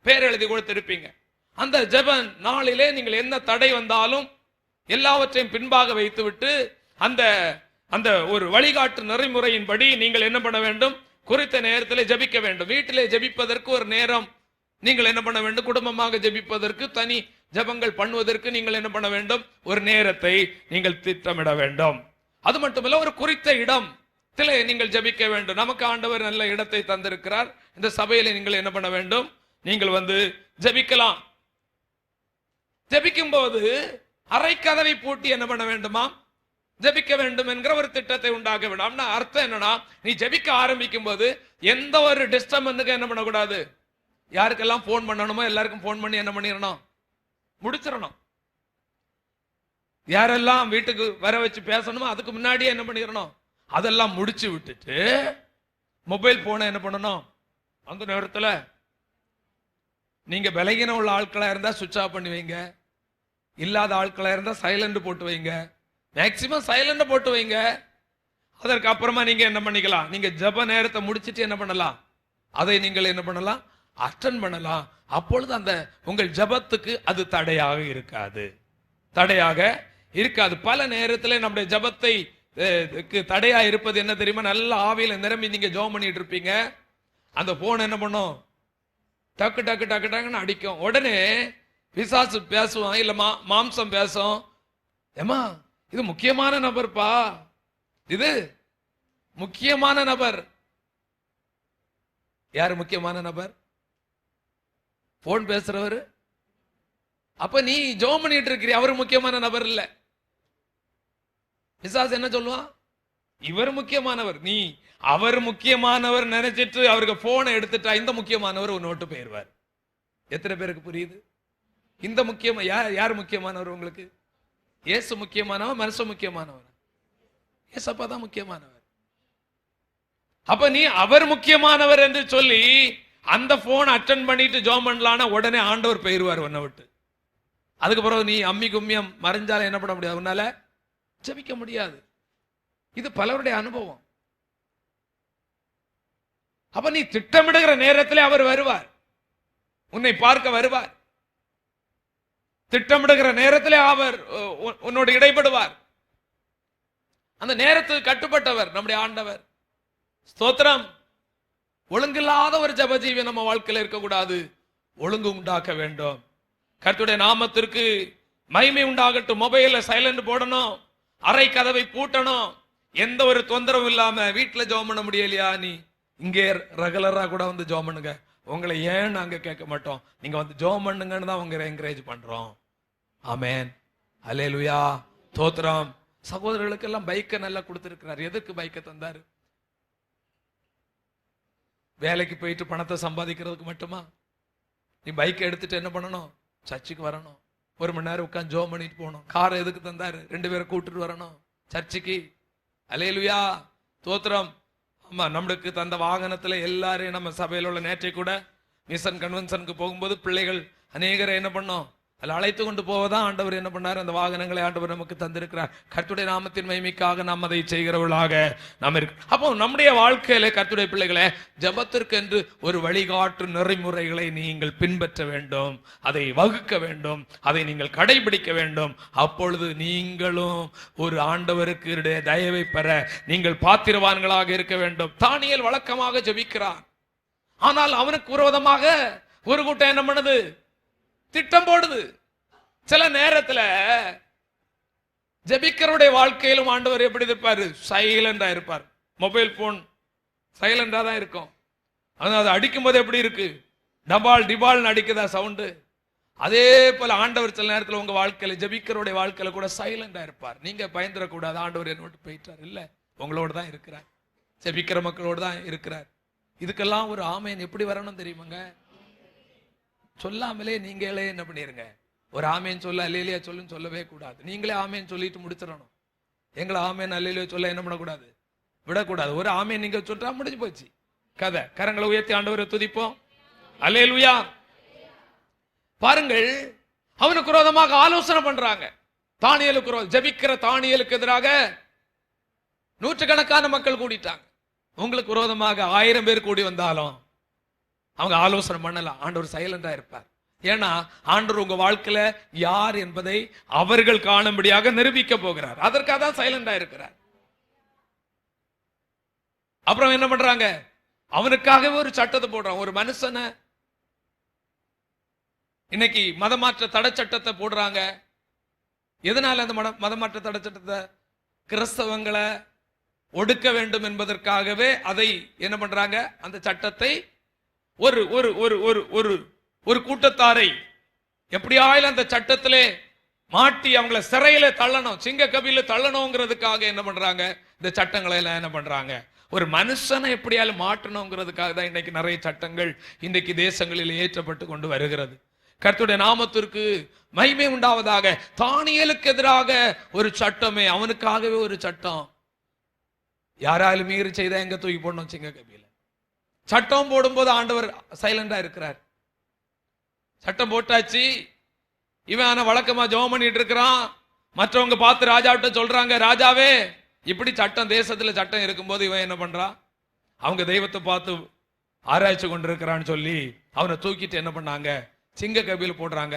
பேர் எழுதி கொடுத்திருப்பீங்க. அந்த ஜெப நாளிலே நீங்கள் என்ன தடை வந்தாலும் எல்லாவற்றையும் பின்பாக வைத்துவிட்டு அந்த அந்த ஒரு வழிகாட்டு நெறிமுறையின்படி நீங்கள் என்ன பண்ண வேண்டும்? குறித்த நேரத்தில் ஜெபிக்க வேண்டும். வீட்டிலே ஜெபிப்பதற்கு ஒரு நேரம் நீங்கள் என்ன பண்ண வேண்டும்? குடும்பமாக ஜெபிப்பதற்கு தனி ஜெபங்கள் பண்ணுவதற்கு நீங்கள் என்ன பண்ண வேண்டும்? ஒரு நேரத்தை நீங்கள் திட்டமிட வேண்டும். அது மட்டுமல்ல, ஒரு குறித்த இடத்திலே நீங்கள் ஜெபிக்க வேண்டும். நமக்கு ஆண்டவர் நல்ல இடத்தை தந்திருக்கிறார். இந்த சபையில நீங்கள் என்ன பண்ண வேண்டும்? நீங்கள் வந்து ஜெபிக்கலாம். ஜெபிக்கும் போது அரை கதவை பூட்டி என்ன பண்ண வேண்டுமா? ஜெபிக்க வேண்டும் என்கிற ஒரு திட்டத்தை உண்டாக்க வேண்டும். அர்த்தம் என்னன்னா, நீ ஜெபிக்க ஆரம்பிக்கும் போது எந்த ஒரு டிஸ்டர்பன்ஸுக்கு என்ன பண்ணக்கூடாது? யாருக்கெல்லாம் போன் பண்ணணுமோ எல்லாருக்கும் போன் பண்ணி என்ன பண்ணிடணும்? முடிச்சிடணும். யாரெல்லாம் வீட்டுக்கு வர வச்சு பேசணுமோ அதுக்கு முன்னாடியே என்ன பண்ணிடணும்? அதெல்லாம் முடிச்சு விட்டுட்டு மொபைல் போனை என்ன பண்ணணும்? அந்த நேரத்தில் நீங்க பலகீனம் உள்ள ஆட்களா இருந்தா சுவிட்ச் ஆஃப் பண்ணி வைங்க. இல்லாத ஆட்களா இருந்தா சைலண்ட் போட்டு வைங்க. மேக்சிமம் சைலண்ட் போட்டு வைங்க. அதற்கு அப்புறமா நீங்க என்ன பண்ணிக்கலாம்? நீங்க ஜெப நேரத்தை முடிச்சிட்டு என்ன பண்ணலாம்? அதை நீங்கள் என்ன பண்ணலாம்? அட்டெண்ட் பண்ணலாம். அப்பொழுது அந்த உங்கள் ஜெபத்துக்கு அது தடையாக இருக்காது. தடையாக இருக்காது. பல நேரத்தில் நம்முடைய ஜெபத்தை தடையா இருப்பது என்ன தெரியுமா? நல்ல ஆவியில நிரம்பி நீங்க ஜெபம் பண்ணிட்டு இருப்பீங்க. அந்த போன் என்ன பண்ணும்? டக்கு டக்கு டக்கு டக்குன்னு அடிக்கும். உடனே பிசாசு பேசுவான், இல்ல மாம்சம் பேசும். ஏமா, இது முக்கியமான நபர்ப்பா, இது முக்கியமான நபர். யாரு முக்கியமான நபர்? போன் பேசுறவர். அப்ப நீ ஜெபம் பண்ணிட்டு இருக்கிறீ, அவரு முக்கியமான நபர் இல்ல. பிசாசு என்ன சொல்லுவான்? இவர் முக்கியமானவர், நீ அவர் முக்கியமானவர் நினைச்சிட்டு அவருக்கு போனை எடுத்துட்டா இந்த முக்கியமானவர் உன்னை விட்டு போயிருவார். எத்தனை பேருக்கு புரியுது? இந்த முக்கியமா யார் முக்கியமானவர் உங்களுக்கு? இயேசு முக்கியமானவர், மனுஷன் முக்கியமானவர்? ஏசப்பா தான் முக்கியமானவர். அப்ப நீ அவர் முக்கியமானவர் என்று சொல்லி அந்த போன் அட்டென்ட் பண்ணிட்டு ஜெபம் பண்ணலாம்னா உடனே ஆண்டவர் போயிருவார் உன்னை விட்டு. அதுக்கு பிறகு நீ அம்மி கும்மியம் மறைஞ்சாலும் என்ன பண்ண முடியாது, உன்னால ஜெபிக்க முடியாது. இது பலருடைய அனுபவம். அப்ப நீ திட்டமிடுகிற நேரத்தில் அவர் வருவார், உன்னை பார்க்க வருவார். திட்டமிடுகிற நேரத்தில் அவர் உன்னோடு இடைப்படுவார். அந்த நேரத்துக்கு கட்டுப்பட்டவர் நம்முடைய ஆண்டவர். ஸ்தோத்திரம். ஒழுங்கில்லாத ஒரு ஜபஜீவி நம்ம வாழ்க்கையில் இருக்கக்கூடாது, ஒழுங்கு உண்டாக்க வேண்டும். கர்த்தருடைய நாமத்திற்கு மகிமை உண்டாகட்டும். மொபைல்ல சைலண்ட் போடணும், அறை கதவை பூட்டணும், எந்த ஒரு தொந்தரவும் இல்லாம வீட்டுல ஜெபம் பண்ண முடியலையா? நீ இங்கே ரெகுலரா கூட வந்து ஜெபம் பண்ணுங்க, உங்களை ஏன் நாங்க கேட்க மாட்டோம், நீங்க வந்து ஜெபம் பண்ணுங்கன்னு தான் உங்களை என்கரேஜ் பண்றோம். ஆமென், அல்லேலூயா, ஸ்தோத்திரம். சகோதரர்களுக்கு எல்லாம் பைக்கை நல்லா கொடுத்திருக்கிறார். எதுக்கு பைக்கை தந்தாரு? வேலைக்கு போயிட்டு பணத்தை சம்பாதிக்கிறதுக்கு மட்டுமா? நீ பைக்கை எடுத்துட்டு என்ன பண்ணணும்? சர்ச்சுக்கு வரணும், 1 மணி நேரம் உட்காந்து ஜெபம் பண்ணிட்டு போகணும். காரை எதுக்கு தந்தாரு? 2 பேரை கூட்டிட்டு வரணும் சர்ச்சுக்கு. அல்லேலூயா, ஸ்தோத்திரம். ஆமா, நம்மளுக்கு தந்த வாகனத்துல எல்லாரையும் நம்ம சபையில் உள்ள நேற்றை கூட மிஷன் கன்வென்ஷனுக்கு போகும்போது பிள்ளைகள் அநேகரை என்ன பண்ணோம், அதில் அழைத்து கொண்டு போவதான் ஆண்டவர் என்ன பண்ணார், அந்த வாகனங்களை ஆண்டவர் நமக்கு தந்திருக்கிறார். கர்த்தருடைய நாமத்தின் மகிமைக்காக நாம் அதை செய்கிறவர்களாக நாம் இருக்கு. அப்போ நம்முடைய வாழ்க்கையில கர்த்தருடைய பிள்ளைகளே, ஜெபத்திற்கென்று ஒரு வழிகாட்டு நெறிமுறைகளை நீங்கள் பின்பற்ற வேண்டும், அதை வகுக்க வேண்டும், அதை நீங்கள் கடைபிடிக்க வேண்டும். அப்பொழுது நீங்களும் ஒரு ஆண்டவருக்கு தயவை பெற நீங்கள் பாத்திரவான்களாக இருக்க வேண்டும். தானியேல் வழக்கமாக ஜெபிக்கிறான், ஆனால் அவனுக்கு விரோதமாக ஒரு கூட்டம் என்ன பண்ணுது, திட்டம் போடுது. சில நேரத்துல ஜெபிக்கிறவருடைய வாழ்க்கையிலும் ஆண்டவர் எப்படி இருப்பாரு? சைலண்டா இருப்பார். மொபைல் போன் சைலண்டா தான் இருக்கும். அது அடிக்கும் போது எப்படி இருக்கு? டபால் டிபால் அடிக்குதா சவுண்டு? அதே போல ஆண்டவர் சில நேரத்தில் உங்க வாழ்க்கையில ஜெபிக்கிறவருடைய வாழ்க்கையில கூட சைலண்டா இருப்பார். நீங்க பயந்துடக்கூடாது, ஆண்டவர் என்னோட போயிட்டார், இல்ல, உங்களோட தான் இருக்கிறார், ஜெபிக்கிற மக்களோடு தான் இருக்கிறார். இதுக்கெல்லாம் ஒரு ஆமேன் எப்படி வரணும் தெரியுமாங்க? சொல்லாமலே நீங்களே என்ன பண்ணிருங்க, ஒரு ஆமேன் சொல்ல அல்லேலியா சொல்லுன்னு சொல்லவே கூடாது. நீங்களே ஆமேன் சொல்லிட்டு முடிச்சிடணும். எங்களை ஆமேன் அல்லேலியா சொல்ல என்ன பண்ணக்கூடாது, விடக்கூடாது. ஒரு ஆமேன் நீங்க சொல்றா முடிஞ்சு போச்சு கதை. கரங்களை உயர்த்தி ஆண்டவரை துதிப்போம். அல்லேலூயா. பாருங்கள், அவனுக்கு விரோதமாக ஆலோசனை பண்றாங்க. தானியேலுக்கு ஜெபிக்கிற தானியேலுக்கு எதிராக நூற்றுக்கணக்கான மக்கள் கூடிட்டாங்க. உங்களுக்கு விரோதமாக 1000 பேர் கூடி வந்தாலும் அவங்க ஆலோசனை பண்ணலாம், ஆண்டவர் சைலண்டா இருப்பார். ஏன்னா ஆண்டவர் உங்க வாழ்க்கையில யார் என்பதை அவர்கள் காணும்படியாக நிரூபிக்க போகிறார். அதற்காக தான் சைலண்டா இருக்கிறார். அப்புறம் என்ன பண்றாங்க, அவனுக்காகவே ஒரு சட்டத்தை போடுறான். ஒரு மனுஷனை இன்னைக்கு மதமாற்ற தடை சட்டத்தை போடுறாங்க. எதனால அந்த மதமாற்ற தடை சட்டத்தை? கிறிஸ்தவங்களை ஒடுக்க வேண்டும் என்பதற்காகவே அதை என்ன பண்றாங்க, அந்த சட்டத்தை ஒரு ஒரு ஒரு ஒரு ஒரு ஒரு கூட்டத்தாரை எப்படியாயிலும் அந்த சட்டத்திலே மாட்டி அவங்கள சிறையில தள்ளணும், சிங்க கபில தள்ளணுங்கிறதுக்காக என்ன பண்றாங்க, இந்த சட்டங்களை எல்லாம் என்ன பண்றாங்க, ஒரு மனுஷனை எப்படியாலும் மாற்றணுங்கிறதுக்காக தான் இன்னைக்கு நிறைய சட்டங்கள் இன்றைக்கு தேசங்களில் ஏற்றப்பட்டு கொண்டு வருகிறது. கர்த்தருடைய நாமத்திற்கு மகிமை உண்டாவதாக. தானியேலுக்கு எதிராக ஒரு சட்டமே, அவனுக்காகவே ஒரு சட்டம். யாராலும் மீறி செய்தா எங்க தூக்கி போடணும், சிங்க கபில. சட்டம் போடும்போது ஆண்டவர் சைலண்டா இருக்கிறார். சட்டம் போட்டாச்சு, இவன் வழக்கமா ஜெபம் பண்ணிட்டு இருக்கிறான். மற்றவங்க பார்த்து ராஜாவிட்ட சொல்றாங்க, ராஜாவே இப்படி சட்டம், தேசத்துல சட்டம் இருக்கும்போது இவன் என்ன பண்றான், அவங்க தெய்வத்தை பார்த்து ஆராய்ச்சி கொண்டிருக்கிறான்னு சொல்லி அவனை தூக்கிட்டு என்ன பண்ணாங்க, சிங்க கபில போடுறாங்க.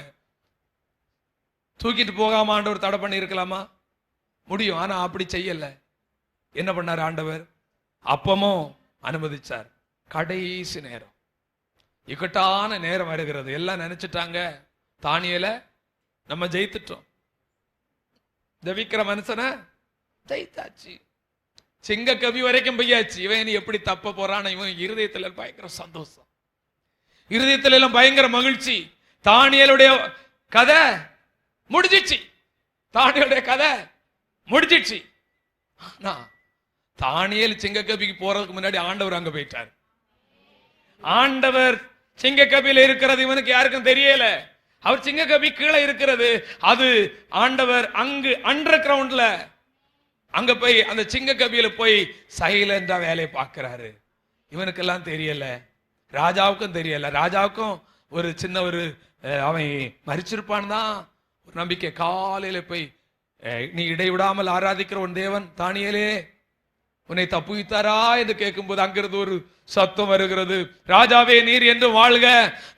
தூக்கிட்டு போகாம ஆண்டவர் தடை பண்ணி இருக்கலாமா? முடியும். ஆனா அப்படி செய்யல. என்ன பண்ணார் ஆண்டவர்? அப்பமும் அனுமதிச்சார். கடைசி நேரம், இக்கட்டான நேரம் வருகிறது. எல்லாம் நினைச்சிட்டாங்க தானியேல நம்ம ஜெயித்துட்டோம், ஜெபிக்கிற மனுஷனை ஜெயித்தாச்சு, சிங்க கவி வரைக்கும் போயாச்சு. இவன் எப்படி தப்ப போறான்? இவன் இருதயத்துல பயங்கர சந்தோஷம், இருதயத்துல எல்லாம் பயங்கர மகிழ்ச்சி. தானியேலுடைய கதை முடிஞ்சிச்சு, தானியேலுடைய கதை முடிஞ்சிச்சு. ஆனா தானியேல் சிங்கக்கபிக்கு போறதுக்கு முன்னாடி ஆண்டவர் அங்க போயிட்டார். ஆண்டவர் சிங்கக்கபில இருக்கிறது இவனுக்கு யாருக்கும் தெரியல. அவர் சிங்கக்கபி கீழே இருக்கிறது, அது ஆண்டவர் அங்கு அண்டர் கிரவுண்ட்ல அங்க போய் அந்த சிங்கக்கபியில போய் சைலண்டா வேலையை பார்க்கிறாரு. இவனுக்கெல்லாம் தெரியல, ராஜாவுக்கும் தெரியல. ராஜாவுக்கும் ஒரு சின்ன ஒரு அவன் மரிச்சிருப்பான் தான் ஒரு நம்பிக்கை. காலையில போய் நீ இடைவிடாமல் ஆராதிக்கிற உன் தேவன் தானியேலே உன்னை தப்புவித்தாரா என்று கேட்கும்போது அங்கிருந்து ஒரு சத்தம் வருகிறது, ராஜாவே நீர் என்று வாழ்க,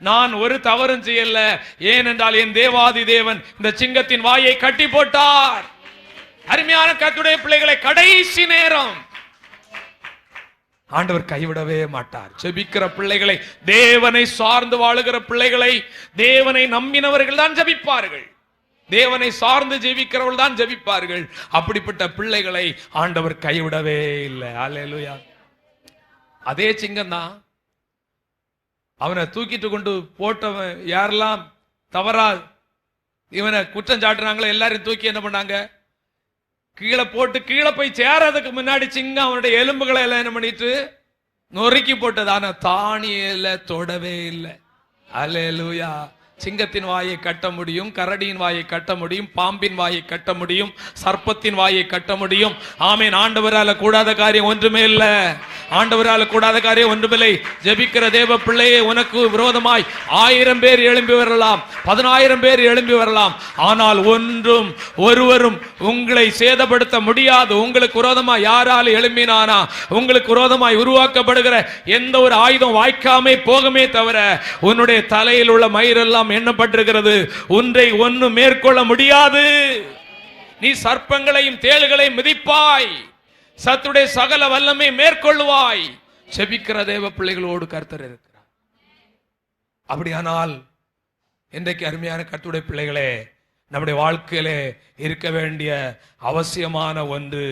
நான் ஒரு தவறும் செய்யல, ஏனென்றால் என் தேவாதி தேவன் இந்த சிங்கத்தின் வாயை கட்டி போட்டார். அருமையான கர்த்தருடைய பிள்ளைகளை, கடைசி நேரம் ஆண்டவர் கைவிடவே மாட்டார். ஜெபிக்கிற பிள்ளைகளை, தேவனை சார்ந்து வாழுகிற பிள்ளைகளை, தேவனை நம்பினவர்கள் தான் ஜெபிப்பார்கள். தேவனை சார்ந்து ஜெபிக்கிறவர்கள் தான் ஜெபிப்பார்கள். அப்படிப்பட்ட பிள்ளைகளை ஆண்டவர் கைவிடவே இல்லை. அல்லேலூயா. அதே சிங்கம் தான் அவனை தூக்கிட்டு கொண்டு போட்டவன் யாரெல்லாம் தவறா இவனை குற்றம் சாட்டுறாங்களோ எல்லாரையும் தூக்கி என்ன பண்ணாங்க, கீழே போட்டு கீழே போய் சேரதுக்கு முன்னாடி சிங்கம் அவனுடைய எலும்புகளை எல்லாம் என்ன பண்ணிட்டு நொறுக்கி போட்டது. ஆனா தானியேல தொடவே இல்லை. அல்லேலூயா. சிங்கத்தின் வாயை கட்ட முடியும், கரடியின் வாயை கட்ட முடியும், பாம்பின் வாயை கட்ட முடியும், சர்ப்பத்தின் வாயை கட்ட முடியும். ஆமேன். ஆண்டவரால கூடாத காரியம் ஒன்றுமே இல்லை. ஆண்டவரால கூடாத காரியம் ஒன்றுமில்லை. ஜெபிக்கிற தேவ பிள்ளையே, உனக்கு விரோதமாய் 1000 பேர் எழும்பி வரலாம், 10,000 பேர் எழும்பி வரலாம், ஆனால் ஒன்றும் ஒருவரும் உங்களை சேதப்படுத்த முடியாது. உங்களுக்கு விரோதமாய் யாரால் எழும்பினானா, உங்களுக்கு விரோதமாய் உருவாக்கப்படுகிற எந்த ஒரு ஆயுதம் வாய்க்காமே போகுமே தவிர உன்னுடைய தலையில் உள்ள மயிரெல்லாம் எண்ணப்பட்டிருக்கிறது. ஒன்றை ஒன்று மேற்கொள்ள முடியாது. நீ சர்ப்பங்களையும் தேள்களையும் மிதிப்பாய், சத்துடைய சகல வல்லமை மேற்கொள்வாய். செபிக்கிற தேவ பிள்ளைகளோடு கர்த்தர் இருக்கிறார். அப்படியானால் இன்றைக்கு அருமையான கர்த்தருடைய பிள்ளைகளே, நம்முடைய வாழ்க்கையிலே இருக்க வேண்டிய அவசியமான ஒன்று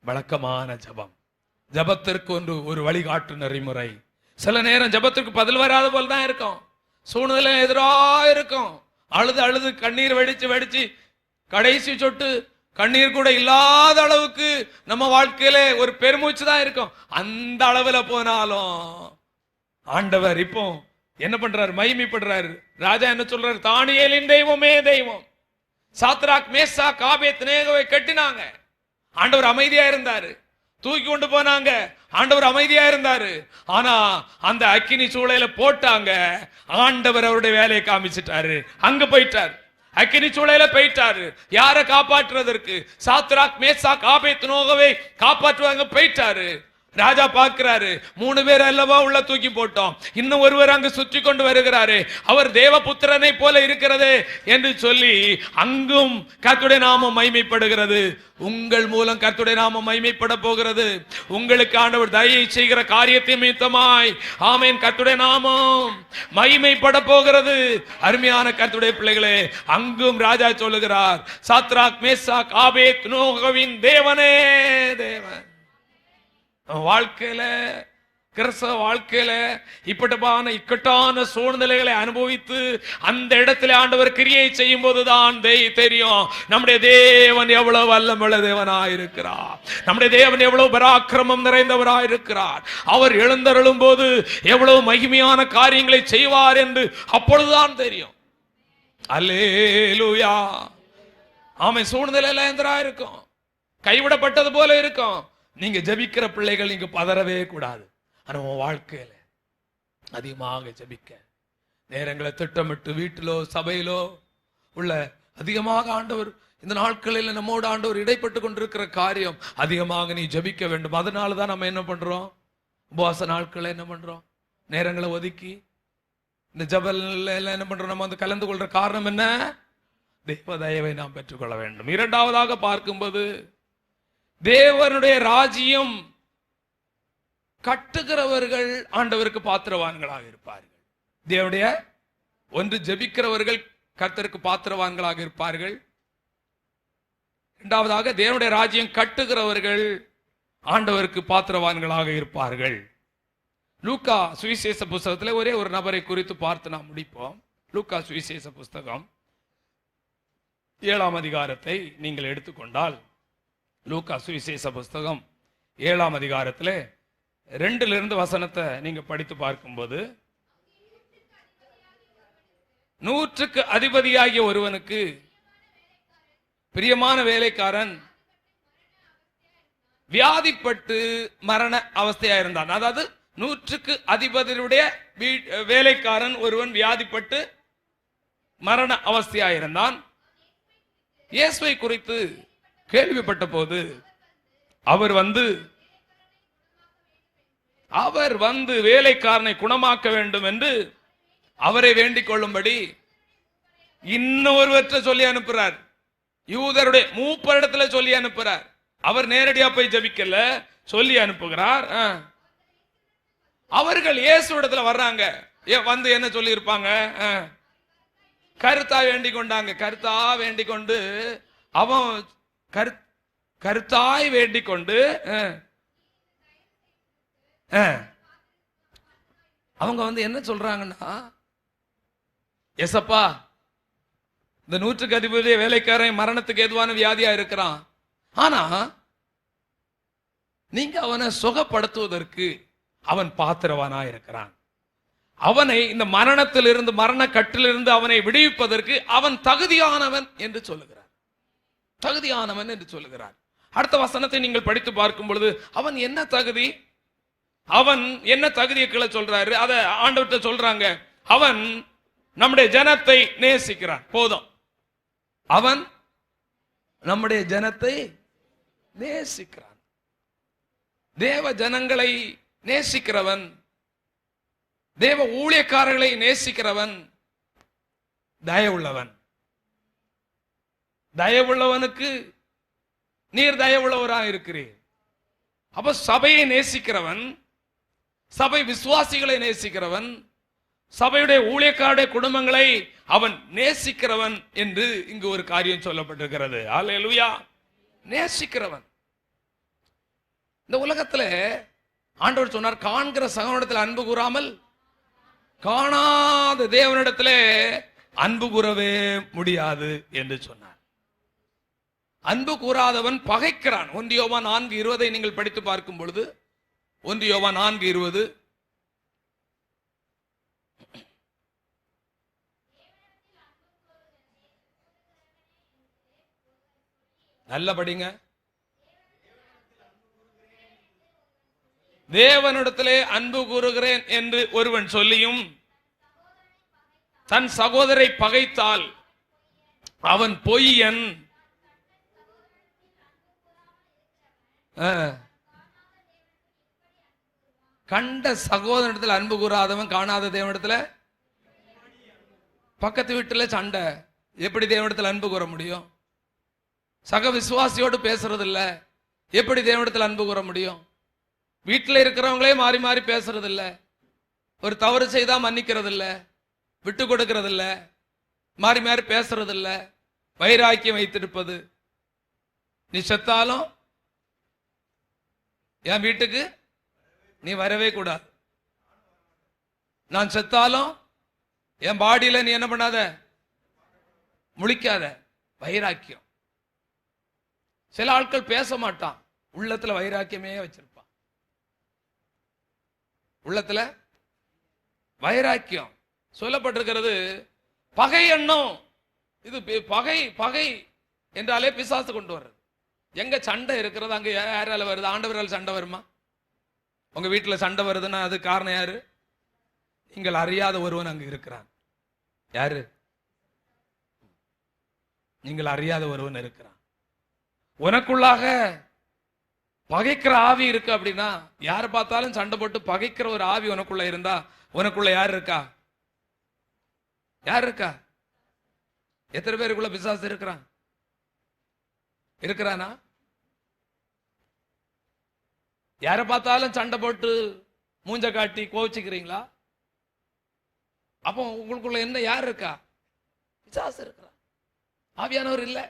வழக்கமான ஜபம். ஜபத்திற்கு ஒரு வழிகாட்டு நெறிமுறை. சில நேரம் ஜபத்திற்கு பதில் வராத போல தான் இருக்கும், சூழ்நிலை எதிராக இருக்கும், அழுது அழுது கண்ணீர் வெடிச்சு கடைசி சொட்டு கண்ணீர் கூட இல்லாத அளவுக்கு நம்ம வாழ்க்கையில ஒரு பெருமூச்சு தான் இருக்கும். அந்த அளவுல போனாலும் ஆண்டவர் இப்போ என்ன பண்றாரு, மகிமைப்படுறாரு. ராஜா என்ன சொல்றாரு, தானியேலின் தெய்வமே தெய்வம். சாத்ராக் மேசாக் ஆபேத்நேகோவை கட்டினாங்க, ஆண்டவர் அமைதியா இருந்தாரு. தூக்கி கொண்டு போனாங்க, ஆண்டவர் அமைதியா இருந்தாரு. ஆனா அந்த அக்கினி சூளையில போட்டாங்க, ஆண்டவர் அவருடைய வேலையை காமிச்சிட்டாரு. அங்க போயிட்டார், அக்கினி சூளையில போயிட்டாரு. யாரை காப்பாற்றுவதற்கு? சாத்ராக் மேசாக் ஆபேத்நேகோவை காப்பாற்றுவாங்க போயிட்டாரு. ராஜா பார்க்கிறாரு, 3 பேர் அல்லவா உள்ள தூக்கி போட்டோம், இன்னும் ஒருவர் அங்கு சுற்றி கொண்டு வருகிறாரு, அவர் தேவபுத்திரனை போல இருக்கிறது என்று சொல்லி அங்கும் கர்த்தருடைய நாமம் மகிமைப்படுகிறது. உங்கள் மூலம் கர்த்தருடைய நாமம் மகிமைப்பட போகிறது. உங்களுக்கு ஆண்டவர் தயை செய்கிற காரியத்தின் நிமித்தமாய் ஆமென் கர்த்தருடைய நாமம் மகிமைப்பட போகிறது. அருமையான கர்த்தருடைய பிள்ளைகளே, அங்கும் ராஜா சொல்லுகிறார், சாத்ராக் மேசாக் ஆபேத்நேகோவின் தேவனே தேவன். வாழ்க்கையில, கிறிஸ்தவ வாழ்க்கையில இப்பட்டமான இக்கட்டான சூழ்நிலைகளை அனுபவித்து அந்த இடத்துல ஆண்டவர் கிரியை செய்யும் போதுதான் தெரியும் நம்முடைய தேவன் எவ்வளவு வல்லமையுள்ள தேவனாயிருக்கிறார், நம்முடைய தேவன் எவ்வளவு பராக்கிரமம் நிறைந்தவராயிருக்கிறார், அவர் எழுந்தருளும் போது எவ்வளவு மகிமையான காரியங்களை செய்வார் என்று அப்பொழுதுதான் தெரியும். அல்லேலூயா. ஆமென். சூழ்நிலையில எந்திரா இருக்கும், கைவிடப்பட்டது போல இருக்கும். நீங்க ஜெபிக்கிற பிள்ளைகள் நீங்க பதறவே கூடாது. ஆனா உன் வாழ்க்கையில அதிகமாக ஜெபிக்க நேரங்களை திட்டமிட்டு வீட்டிலோ சபையிலோ உள்ள அதிகமாக ஆண்டவர் இந்த நாட்களில் நம்மோடு ஆண்டவர் இடைப்பட்டு கொண்டிருக்கிற காரியம் அதிகமாக நீ ஜெபிக்க வேண்டும். அதனாலதான் நம்ம என்ன பண்றோம், உபவாச நாட்களை என்ன பண்றோம், நேரங்களை ஒதுக்கி இந்த ஜபல்ல எல்லாம் என்ன பண்றோம், நம்ம வந்து கலந்து கொள்ற காரணம் என்ன, தேவ தயவை நாம் பெற்றுக்கொள்ள வேண்டும். இரண்டாவதாக பார்க்கும்போது தேவனுடைய ராஜ்யம் கட்டுகிறவர்கள் ஆண்டவருக்கு பாத்திரவான்களாக இருப்பார்கள். தேவனுடைய ஒன்று ஜெபிக்கிறவர்கள் கர்த்தருக்கு பாத்திரவான்களாக இருப்பார்கள். இரண்டாவதாக தேவனுடைய ராஜ்யம் கட்டுகிறவர்கள் ஆண்டவருக்கு பாத்திரவான்களாக இருப்பார்கள். லூக்கா சுவிசேஷ புஸ்தகத்தில் ஒரே ஒரு நபரை குறித்து பார்த்து நாம் முடிப்போம். லூக்கா சுவிசேஷ புஸ்தகம் 7ஆம் அதிகாரத்தை நீங்கள் எடுத்துக்கொண்டால், லூக்கா சுவிசேஷ புஸ்தகம் 7ஆம் அதிகாரத்தில் 2 வசனத்தை நீங்க படித்து பார்க்கும்போது, 100க்கு அதிபதியாகிய ஒருவனுக்கு பிரியமான வேலைக்காரன் வியாதிப்பட்டு மரண அவஸ்தையா இருந்தான். அதாவது 100க்கு அதிபதியுடைய வேலைக்காரன் ஒருவன் வியாதிப்பட்டு மரண அவஸ்தையா இருந்தான். இயேசுவை குறித்து கேள்விப்பட்ட போது அவர் வந்து வேலைக்காரனை குணமாக்க வேண்டும் என்று அவரை வேண்டிக் கொள்ளும்படி இன்னொருவற்றை சொல்லி அனுப்புறார். யூதருடைய மூப்பரிடத்துல சொல்லி அனுப்புறார். அவர் நேரடியா போய் ஜெபிக்கல, சொல்லி அனுப்புகிறார். அவர்கள் இயேசுவிடத்துல வர்றாங்க. வந்து என்ன சொல்லி இருப்பாங்க? கருத்தா வேண்டிக் கொண்டாங்க. கருத்தா வேண்டிக் கொண்டு அவன் கருத்தாய் வேண்டிக் கொண்டு அவங்க என்ன சொல்றாங்கன்னா, எசப்பா, இந்த 100க்கு அதிபதி வேலைக்காரன் மரணத்துக்கு ஏதுவான வியாதியா இருக்கிறான். ஆனா நீங்க அவனை சுகப்படுத்துவதற்கு அவன் பாத்திரவானா இருக்கிறான். அவனை இந்த மரணத்திலிருந்து, மரண கட்டிலிருந்து அவனை விடுவிப்பதற்கு அவன் தகுதியானவன் என்று சொல்லுகிறார். தகுதியானவன் என்று சொல்லுகிறார். அடுத்த வசனத்தை நீங்கள் படித்து பார்க்கும் பொழுது, அவன் என்ன தகுதி, அவன் என்ன தகுதியை கீழே சொல்றாரு, அத ஆண்டவர்கிட்ட சொல்றாங்க. அவன் நம்முடைய ஜனத்தை நேசிக்கிறான். போதும், அவன் நம்முடைய ஜனத்தை நேசிக்கிறான். தேவ ஜனங்களை நேசிக்கிறவன், தேவ ஊழியக்காரர்களை நேசிக்கிறவன் தயவுள்ளவன். தயவுள்ளவனுக்கு நீர் தயவுள்ளவராக இருக்கிறீர். அப்ப சபையை நேசிக்கிறவன், சபை விசுவாசிகளை நேசிக்கிறவன், சபையுடைய ஊழியக்காரருடைய குடும்பங்களை அவன் நேசிக்கிறவன் என்று இங்கு ஒரு காரியம் சொல்லப்பட்டிருக்கிறது. அல்லேலூயா. நேசிக்கிறவன். இந்த உலகத்துல ஆண்டவர் சொன்னார், காண்கிற சகோதரத்தில் அன்பு கூறாமல் காணாத தேவனிடத்திலே அன்பு கூறவே முடியாது என்று சொன்னார். அன்பு கூறாதவன் பகைக்கிறான். 1 யோவான் 4:20 நீங்கள் படித்து பார்க்கும் பொழுது, 1 யோவான் 4:20 நல்ல படிங்க. தேவனிடத்திலே அன்பு கூறுகிறேன் என்று ஒருவன் சொல்லியும் தன் சகோதரை பகைத்தால் அவன் பொய்யன். கண்ட சகோதரனிடத்தில் அன்பு கூறாதவன் காணாத தேவனிடத்துல, பக்கத்து வீட்டுல சண்டை, எப்படி தேவனிடத்தில் அன்பு கூற முடியும்? சக விசுவாசியோடு பேசுறது இல்ல, எப்படி தேவனிடத்தில் அன்பு கூற முடியும்? வீட்டில் இருக்கிறவங்களே மாறி மாறி பேசுறது இல்ல, ஒரு தவறு செய்தா மன்னிக்கிறது இல்ல, விட்டு கொடுக்கிறது இல்ல, மாறி மாறி பேசுறது இல்ல, வைராக்கியம் வைத்திருப்பது. நீ செத்தாலும் என் வீட்டுக்கு நீ வரவே கூடாது, நான் செத்தாலும் என் பாடியில நீ என்ன பண்ணாத, முழிக்காத. வைராக்கியம். சில ஆட்கள் பேச மாட்டான், உள்ளத்துல வைராக்கியமே வச்சிருப்பான். உள்ளத்துல வைராக்கியம் சொல்லப்பட்டிருக்கிறது. பகை எண்ணம், இது பகை, பகை என்றாலே பிசாசு கொண்டு வர்றது. எங்க சண்டை இருக்கிறது அங்க யாரால வருது? ஆண்டவரால் சண்டை வருமா? உங்க வீட்டுல சண்டை வருதுன்னா அது காரணம் யாரு? நீங்கள் அறியாத ஒருவன் அங்கு இருக்கிறான். யாரு? நீங்கள் அறியாத ஒருவன் இருக்கிறான். உனக்குள்ளாக பகைக்கிற ஆவி இருக்கு அப்படின்னா, யார் பார்த்தாலும் சண்டை போட்டு பகைக்கிற ஒரு ஆவி உனக்குள்ள இருந்தா, உனக்குள்ள யார் இருக்கா? யார் இருக்கா? எத்தனை பேருக்குள்ள பிசாசு இருக்கிறான்? இருக்கிறானா? யார பார்த்தாலும் சண்டை போட்டு மூஞ்ச காட்டி கோவிச்சுக்கிறீங்களா? அப்போ உங்களுக்குள்ள என்ன யார் இருக்கா? பிசாசு இருக்கிறா, ஆவியானவர் இல்லை.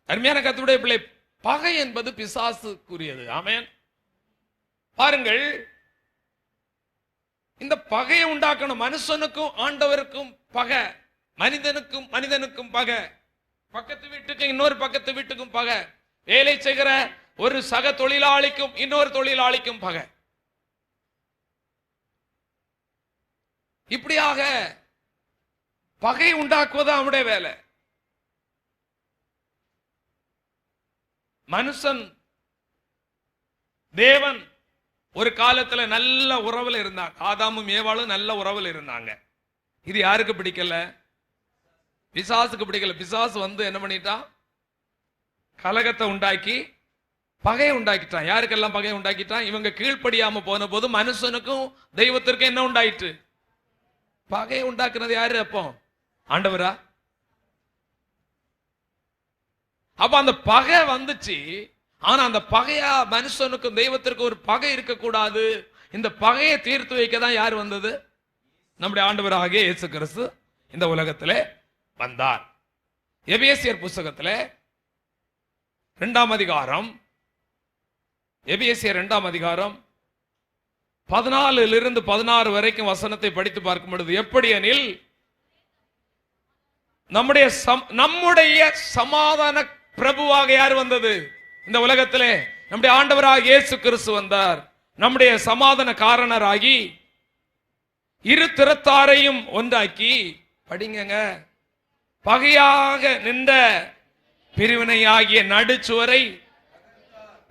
அருமையான கர்த்தருடைய பிள்ளை, பகை என்பது பிசாசுக்குரியது. ஆமென். பாருங்கள், இந்த பகையை உண்டாக்கணும். மனுஷனுக்கும் ஆண்டவருக்கும் பகை, மனிதனுக்கும் வீட்டுக்கும் பகை, பக்கத்து வீட்டுக்கும் இன்னொரு பக்கத்து வீட்டுக்கும் பகை, வேலை செய்கிற ஒரு சக தொழிலாளிக்கும் இன்னொரு தொழிலாளிக்கும் பகை. இப்படியாக பகை உண்டாக்குவது அவனுடைய வேலை. மனுஷன் தேவன் ஒரு காலத்துல நல்ல உறவுல இருந்தாங்க. ஆதாமும் ஏவாளும் நல்ல உறவுல இருந்தாங்க. இது யாருக்கு பிடிக்கல? பிசாசுக்கு பிடிக்கல. பிசாசு வந்து என்ன பண்ணிட்டான்? கலகத்தை உண்டாக்கி பகையை உண்டாக்கிட்டான். யாருக்கெல்லாம் பகையை உண்டாக்கிட்டான்? இவங்க கீழ்ப்படியாம போன போது மனுஷனுக்கும் தெய்வத்திற்கும் என்ன உண்டாயிட்டு? பகையை உண்டாக்குறது யாரு? அப்போ ஆண்டவரா? அப்ப அந்த பகை வந்துச்சு. ஆனா அந்த பகையா மனுஷனுக்கும் தெய்வத்திற்கும் ஒரு பகை இருக்கக்கூடாது. இந்த பகையை தீர்த்து வைக்க தான் யார் வந்தது? நம்முடைய ஆண்டவராகிய இயேசு கிறிஸ்து இந்த உலகத்திலே வந்தார். எபேசியர் புத்தகத்திலே 2ஆம் அதிகாரம், எபேசியர் 2ஆம் அதிகாரம் 14 16 வரைக்கும் வசனத்தை படித்து பார்க்கும் பொழுது, எப்படி எனில் நம்முடைய சமாதான பிரபுவாக யார் வந்தது இந்த உலகத்திலே? நம்முடைய ஆண்டவராக இயேசு கிறிஸ்து வந்தார். நம்முடைய சமாதான காரணராகி இரு திறத்தாரையும் ஒன்றாக்கி, படிங்க, பகையாக நின்ற பிரிவினையாகிய நடுச்சுவரை,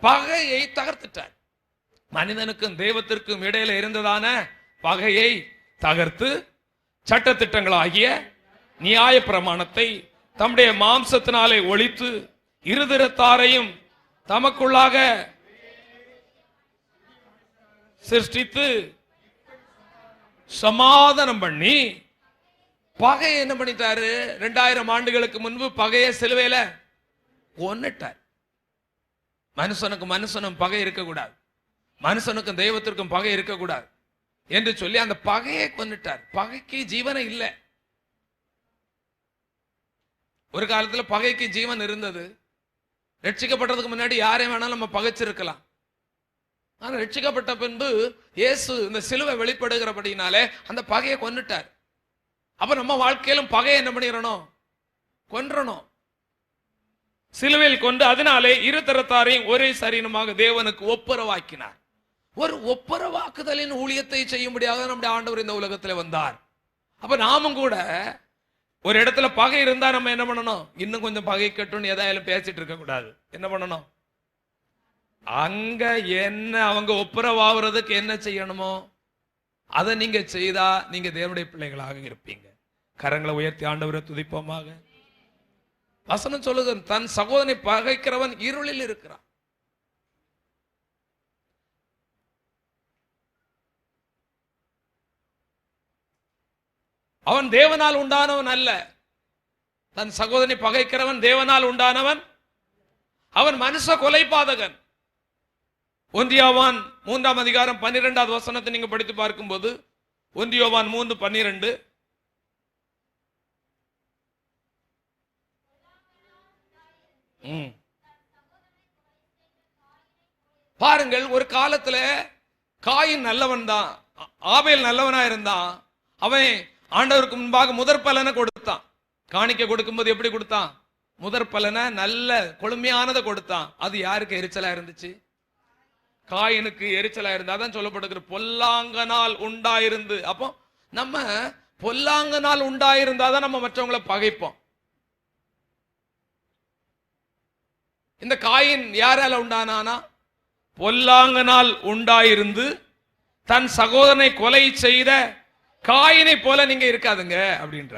பகையை தகர்த்துட்டார். மனிதனுக்கும் தெய்வத்திற்கும் இடையில இருந்ததான பகையை தகர்த்து சட்டத்திட்டங்களாகிய நியாய பிரமாணத்தை தம்முடைய மாம்சத்தினாலே ஒழித்து இருதிறத்தாரையும் தமக்குள்ளாக சிருஷ்டித்து சமாதானம் பண்ணி, பகையை என்ன பண்ணிட்டாரு? 2000 ஆண்டுகளுக்கு முன்பு பகையை சிலுவையில கொன்னுட்டார். மனுஷனும் பகை இருக்கக்கூடாது, மனுஷனுக்கும் தெய்வத்திற்கும் பகை இருக்கக்கூடாது என்று சொல்லி அந்த பகையை கொன்னுட்டார். பகைக்கு ஜீவனை இல்லை. ஒரு காலத்துல பகைக்கு ஜீவன் இருந்தது. ரட்சிக்கப்பட்டதுக்கு முன்னாடி யாரையும் வேணாலும் நம்ம பகைச்சிருக்கலாம். ஆனா ரட்சிக்கப்பட்ட பின்பு இயேசு இந்த சிலுவை வெளிப்படுகிறபடினாலே அந்த பகையை கொன்னுட்டார். அப்ப நம்ம வாழ்க்கையிலும் பகையை என்ன பண்ணிடணும்? கொன்றணும். சிலுவையில் கொண்டு அதனாலே இரு தரத்தாரையும் ஒரே சரீரமாக தேவனுக்கு ஒப்புரவாக்கினார். ஒரு ஒப்புரவாக்குதலின் ஊழியத்தை செய்யும்படியாக நம்முடைய ஆண்டவர் இந்த உலகத்தில் வந்தார். அப்ப நாமும் கூட ஒரு இடத்துல பகை இருந்தா நம்ம என்ன பண்ணணும்? இன்னும் கொஞ்சம் பகை கட்டுன்னு எதாயாலும் பேசிட்டு இருக்க கூடாது. என்ன பண்ணணும்? அங்க என்ன அவங்க ஒப்புரவாகிறதுக்கு என்ன செய்யணுமோ அதை நீங்க செய்தா நீங்க தேவனுடைய பிள்ளைகளாக இருப்பீங்க. கரங்களை உயர்த்தி ஆண்டவரை துதிப்போமாக. வசனம் சொல்லுது, தன் சகோதரனை பகைக்கிறவன் இருளில் இருக்கிறான். அவன் தேவனால் உண்டானவன் அல்ல. தன் சகோதரனை பகைக்கிறவன் தேவனால் உண்டானவன், அவன் மனுஷ கொலைபாதகன். 1 யோவான் 3ஆம் அதிகாரம் 12வது வசனத்தை நீங்க படித்து பார்க்கும்போது, 1 யோவான் 3:12, பாருங்கள். ஒரு காலத்துல காயின் நல்லவன் தான், ஆபேல் நல்லவனா இருந்தான். அவன் ஆண்டவருக்கு முன்பாக முதற் பலனை கொடுத்தான். காணிக்கை கொடுக்கும்போது எப்படி கொடுத்தான்? முதற் பலனை நல்ல கொழுமையானதை கொடுத்தான். அது யாருக்கு எரிச்சலா இருந்துச்சு? காயினுக்கு எரிச்சலா இருந்தாதான் சொல்லப்படுகிற பொல்லாங்கனால் உண்டாயிருந்து. அப்போ நம்ம பொல்லாங்கனால் உண்டாயிருந்தாதான் நம்ம மற்றவங்களை பகைப்போம். இந்த காயின் யாரால உண்டானானா? பொல்லாங்கனால் உண்டாயிருந்து தன் சகோதரனை கொலை செய்த காயினை போல நீங்க இருக்காதுங்க அப்படின்ற.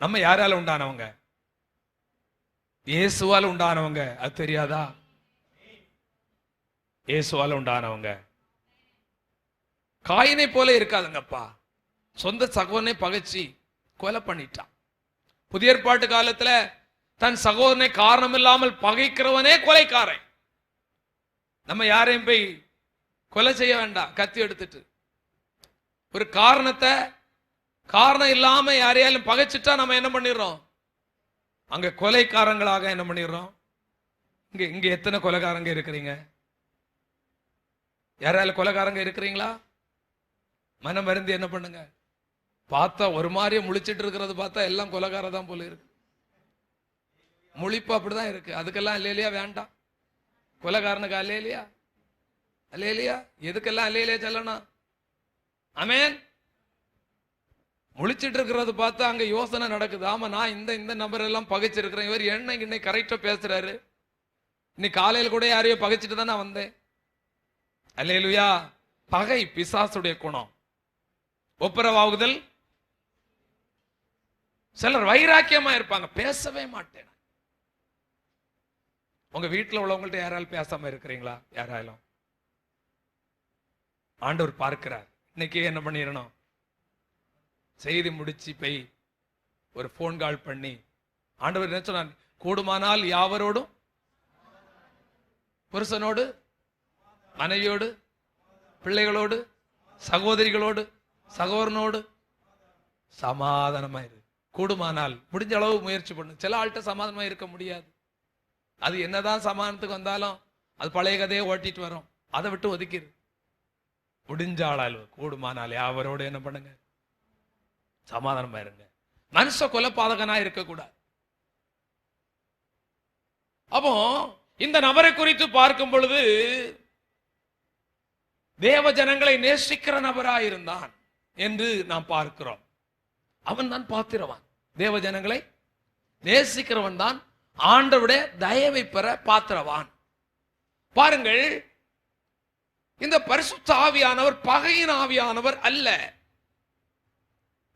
நம்ம யாரால உண்டானவங்க? இயேசுவால உண்டானவங்க. அது தெரியாதா? இயேசுவால உண்டானவங்க. காயினை போல இருக்காதுங்கப்பா. சொந்த சகோதரனை பகைச்சி கொலை பண்ணிட்டான். புதிய ஏற்பாட்டு காலத்துல தன் சகோதரனை காரணம் இல்லாமல் பகைக்கிறவனே கொலைக்காரன். நம்ம யாரையும் போய் கொலை செய்ய வேண்டாம். கத்தி எடுத்துட்டு ஒரு காரணம் இல்லாம யாரையாலும் பகைச்சிட்டா நம்ம என்ன பண்ணிடுறோம்? அங்க கொலைக்காரங்களாக என்ன பண்ணிடுறோம்? இங்க எத்தனை கொலைக்காரங்க இருக்கிறீங்க? யாராலும் கொலைக்காரங்க இருக்கிறீங்களா? மனம் வருந்தி என்ன பண்ணுங்க? பார்த்தா ஒரு மாதிரியே முழிச்சிட்டு இருக்கிறது பார்த்தா எல்லாம் கொலைகார தான் போல இருக்கு. முழிப்பு அப்படிதான் இருக்கு. அதுக்கெல்லாம் அல்லேலியா வேண்டாம். கொலைகாரனுக்கு அல்லேலியா, அல்லேலியா. எதுக்கெல்லாம் அல்லேலியா சொல்லணும்? ஆமென். முழிச்சிட்டு இருக்கிறது பார்த்தா அங்க யோசனை நடக்குது. ஆமா, நான் இந்த நபர் எல்லாம் பகைச்சிருக்கிறேன். இவர் இன்னைக்கு கரெக்டா பேசுறாரு. இன்னைக்கு காலையில் கூட யாரையோ பகைச்சிட்டு தான் நான் வந்தேன். அல்லேலுயா. பகை பிசாசுடைய குணம். ஒப்புரவாகுதல். சிலர் வைராக்கியமா இருப்பாங்க, பேசவே மாட்டேன். உங்க வீட்டில் உள்ளவங்கள்ட்ட யாராலும் பேசாம இருக்கிறீங்களா? யாராலும் ஆண்டவர் பார்க்கிறார். இன்னைக்கு என்ன பண்ணிடணும்? செய்தி முடிச்சு போய் ஒரு போன் கால் பண்ணி, ஆண்டவர் என்ன சொன்னார்? கூடுமானால் யாவரோடும், புருஷனோடு, மனைவியோடு, பிள்ளைகளோடு, சகோதரிகளோடு, சகோதரனோடு சமாதானமாயிரு. கூடுமானால் முடிஞ்ச அளவு முயற்சி பண்ணு. சில ஆள்கிட்ட சமாதானமா இருக்க முடியாது. அது என்னதான் சமாதானத்துக்கு வந்தாலும் அது பழைய கதையை ஓட்டிட்டு வரும். அதை விட்டு ஒதுக்கிடு. முடிஞ்ச ஆளால் கூடுமானால் யாவரோடு என்ன பண்ணுங்க? சமாதானமா இருங்க. மனுஷ கொலைபாதகனா இருக்கக்கூடாது. அப்போ இந்த நபரை குறித்து பார்க்கும் பொழுது தேவ ஜனங்களை நேசிக்கிற நபராயிருந்தான் என்று நாம் பார்க்கிறோம். அவன் தான் பாத்திரவான். தேவ ஜனங்களை நேசிக்கிறவன் தான் ஆண்டவருடைய தயவை பெற பாத்திரவான். பாருங்கள், இந்த பரிசுத்த ஆவியானவர் பகையின் ஆவியானவர் அல்ல.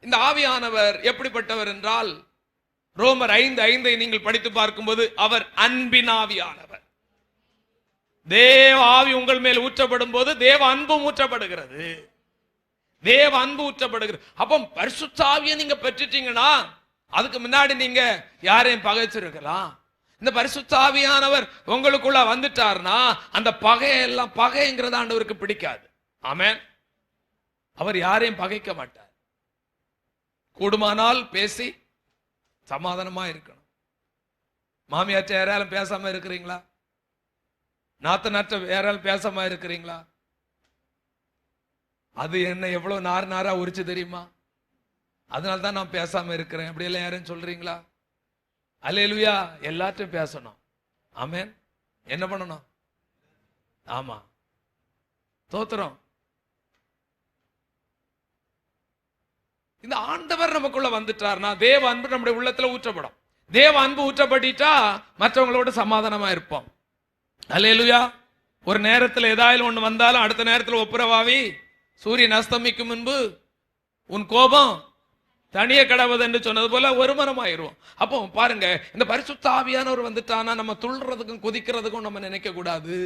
இந்த ஆவியானவர் எப்படிப்பட்டவர் என்றால், ரோமர் 5:5 நீங்கள் படித்து பார்க்கும்போது, அவர் அன்பின் ஆவியானவர். தேவ ஆவி உங்கள் மேல் ஊற்றப்படும் போது தேவ அன்பும் ஊற்றப்படுகிறது. தேவ அன்பு ஊற்றப்படுகிறது. அப்போ பரிசுத்த ஆவியை நீங்க பெற்றுட்டீங்கன்னா அதுக்கு முன்னாடி நீங்க யாரையும் பகைச்சிருக்கலாம். இந்த பரிசுத்த ஆவியானவர் உங்களுக்குள்ள வந்துட்டார்னா அந்த பகையெல்லாம், பகைங்கிறது ஆண்டவருக்கு பிடிக்காது. ஆமென். அவர் யாரையும் பகைக்க மாட்டார். கூடுமானால் பேசி சமாதானமா இருக்கணும். மாமியாற்ற யாராலும் பேசாம இருக்கிறீங்களா? நாத்தனாற்ற யாராலும் பேசாம இருக்கிறீங்களா? அது என்ன எவ்வளவு நாரா உரிச்சு தெரியுமா? அதனால தான் நான் பேசாம இருக்கிறேன். அப்படி எல்லாம் யாரும் சொல்றீங்களா? அல்லேலூயா. எல்லாத்தையும் பேசணும். ஆமென். என்ன பண்ணணும்? ஆமா, தோத்திரம். இந்த ஆண்டவர் நமக்குள்ள வந்துட்டார்னா தேவ அன்பு நம்முடைய உள்ளத்துல ஊற்றப்படும். தேவ அன்பு ஊற்றப்பட்டா மற்றவங்களோட சமாதானமா இருப்போம். அல்லேலூயா. ஒரு நேரத்தில் ஏதாவது ஒண்ணு வந்தாலும் அடுத்த நேரத்தில் ஒப்புரவாவி சூரியன் அஸ்தமிக்கும் முன்பு உன் கோபம் தனிய கடவுது என்று சொன்னது போல ஒரு மரமாயிருவோம். அப்போ பாருங்க, இந்த பரிசுத்த ஆவியானவர் வந்துட்டானா நம்ம துள்றதுக்கும் குதிக்கிறதுக்கும் நம்ம நினைக்க கூடாது.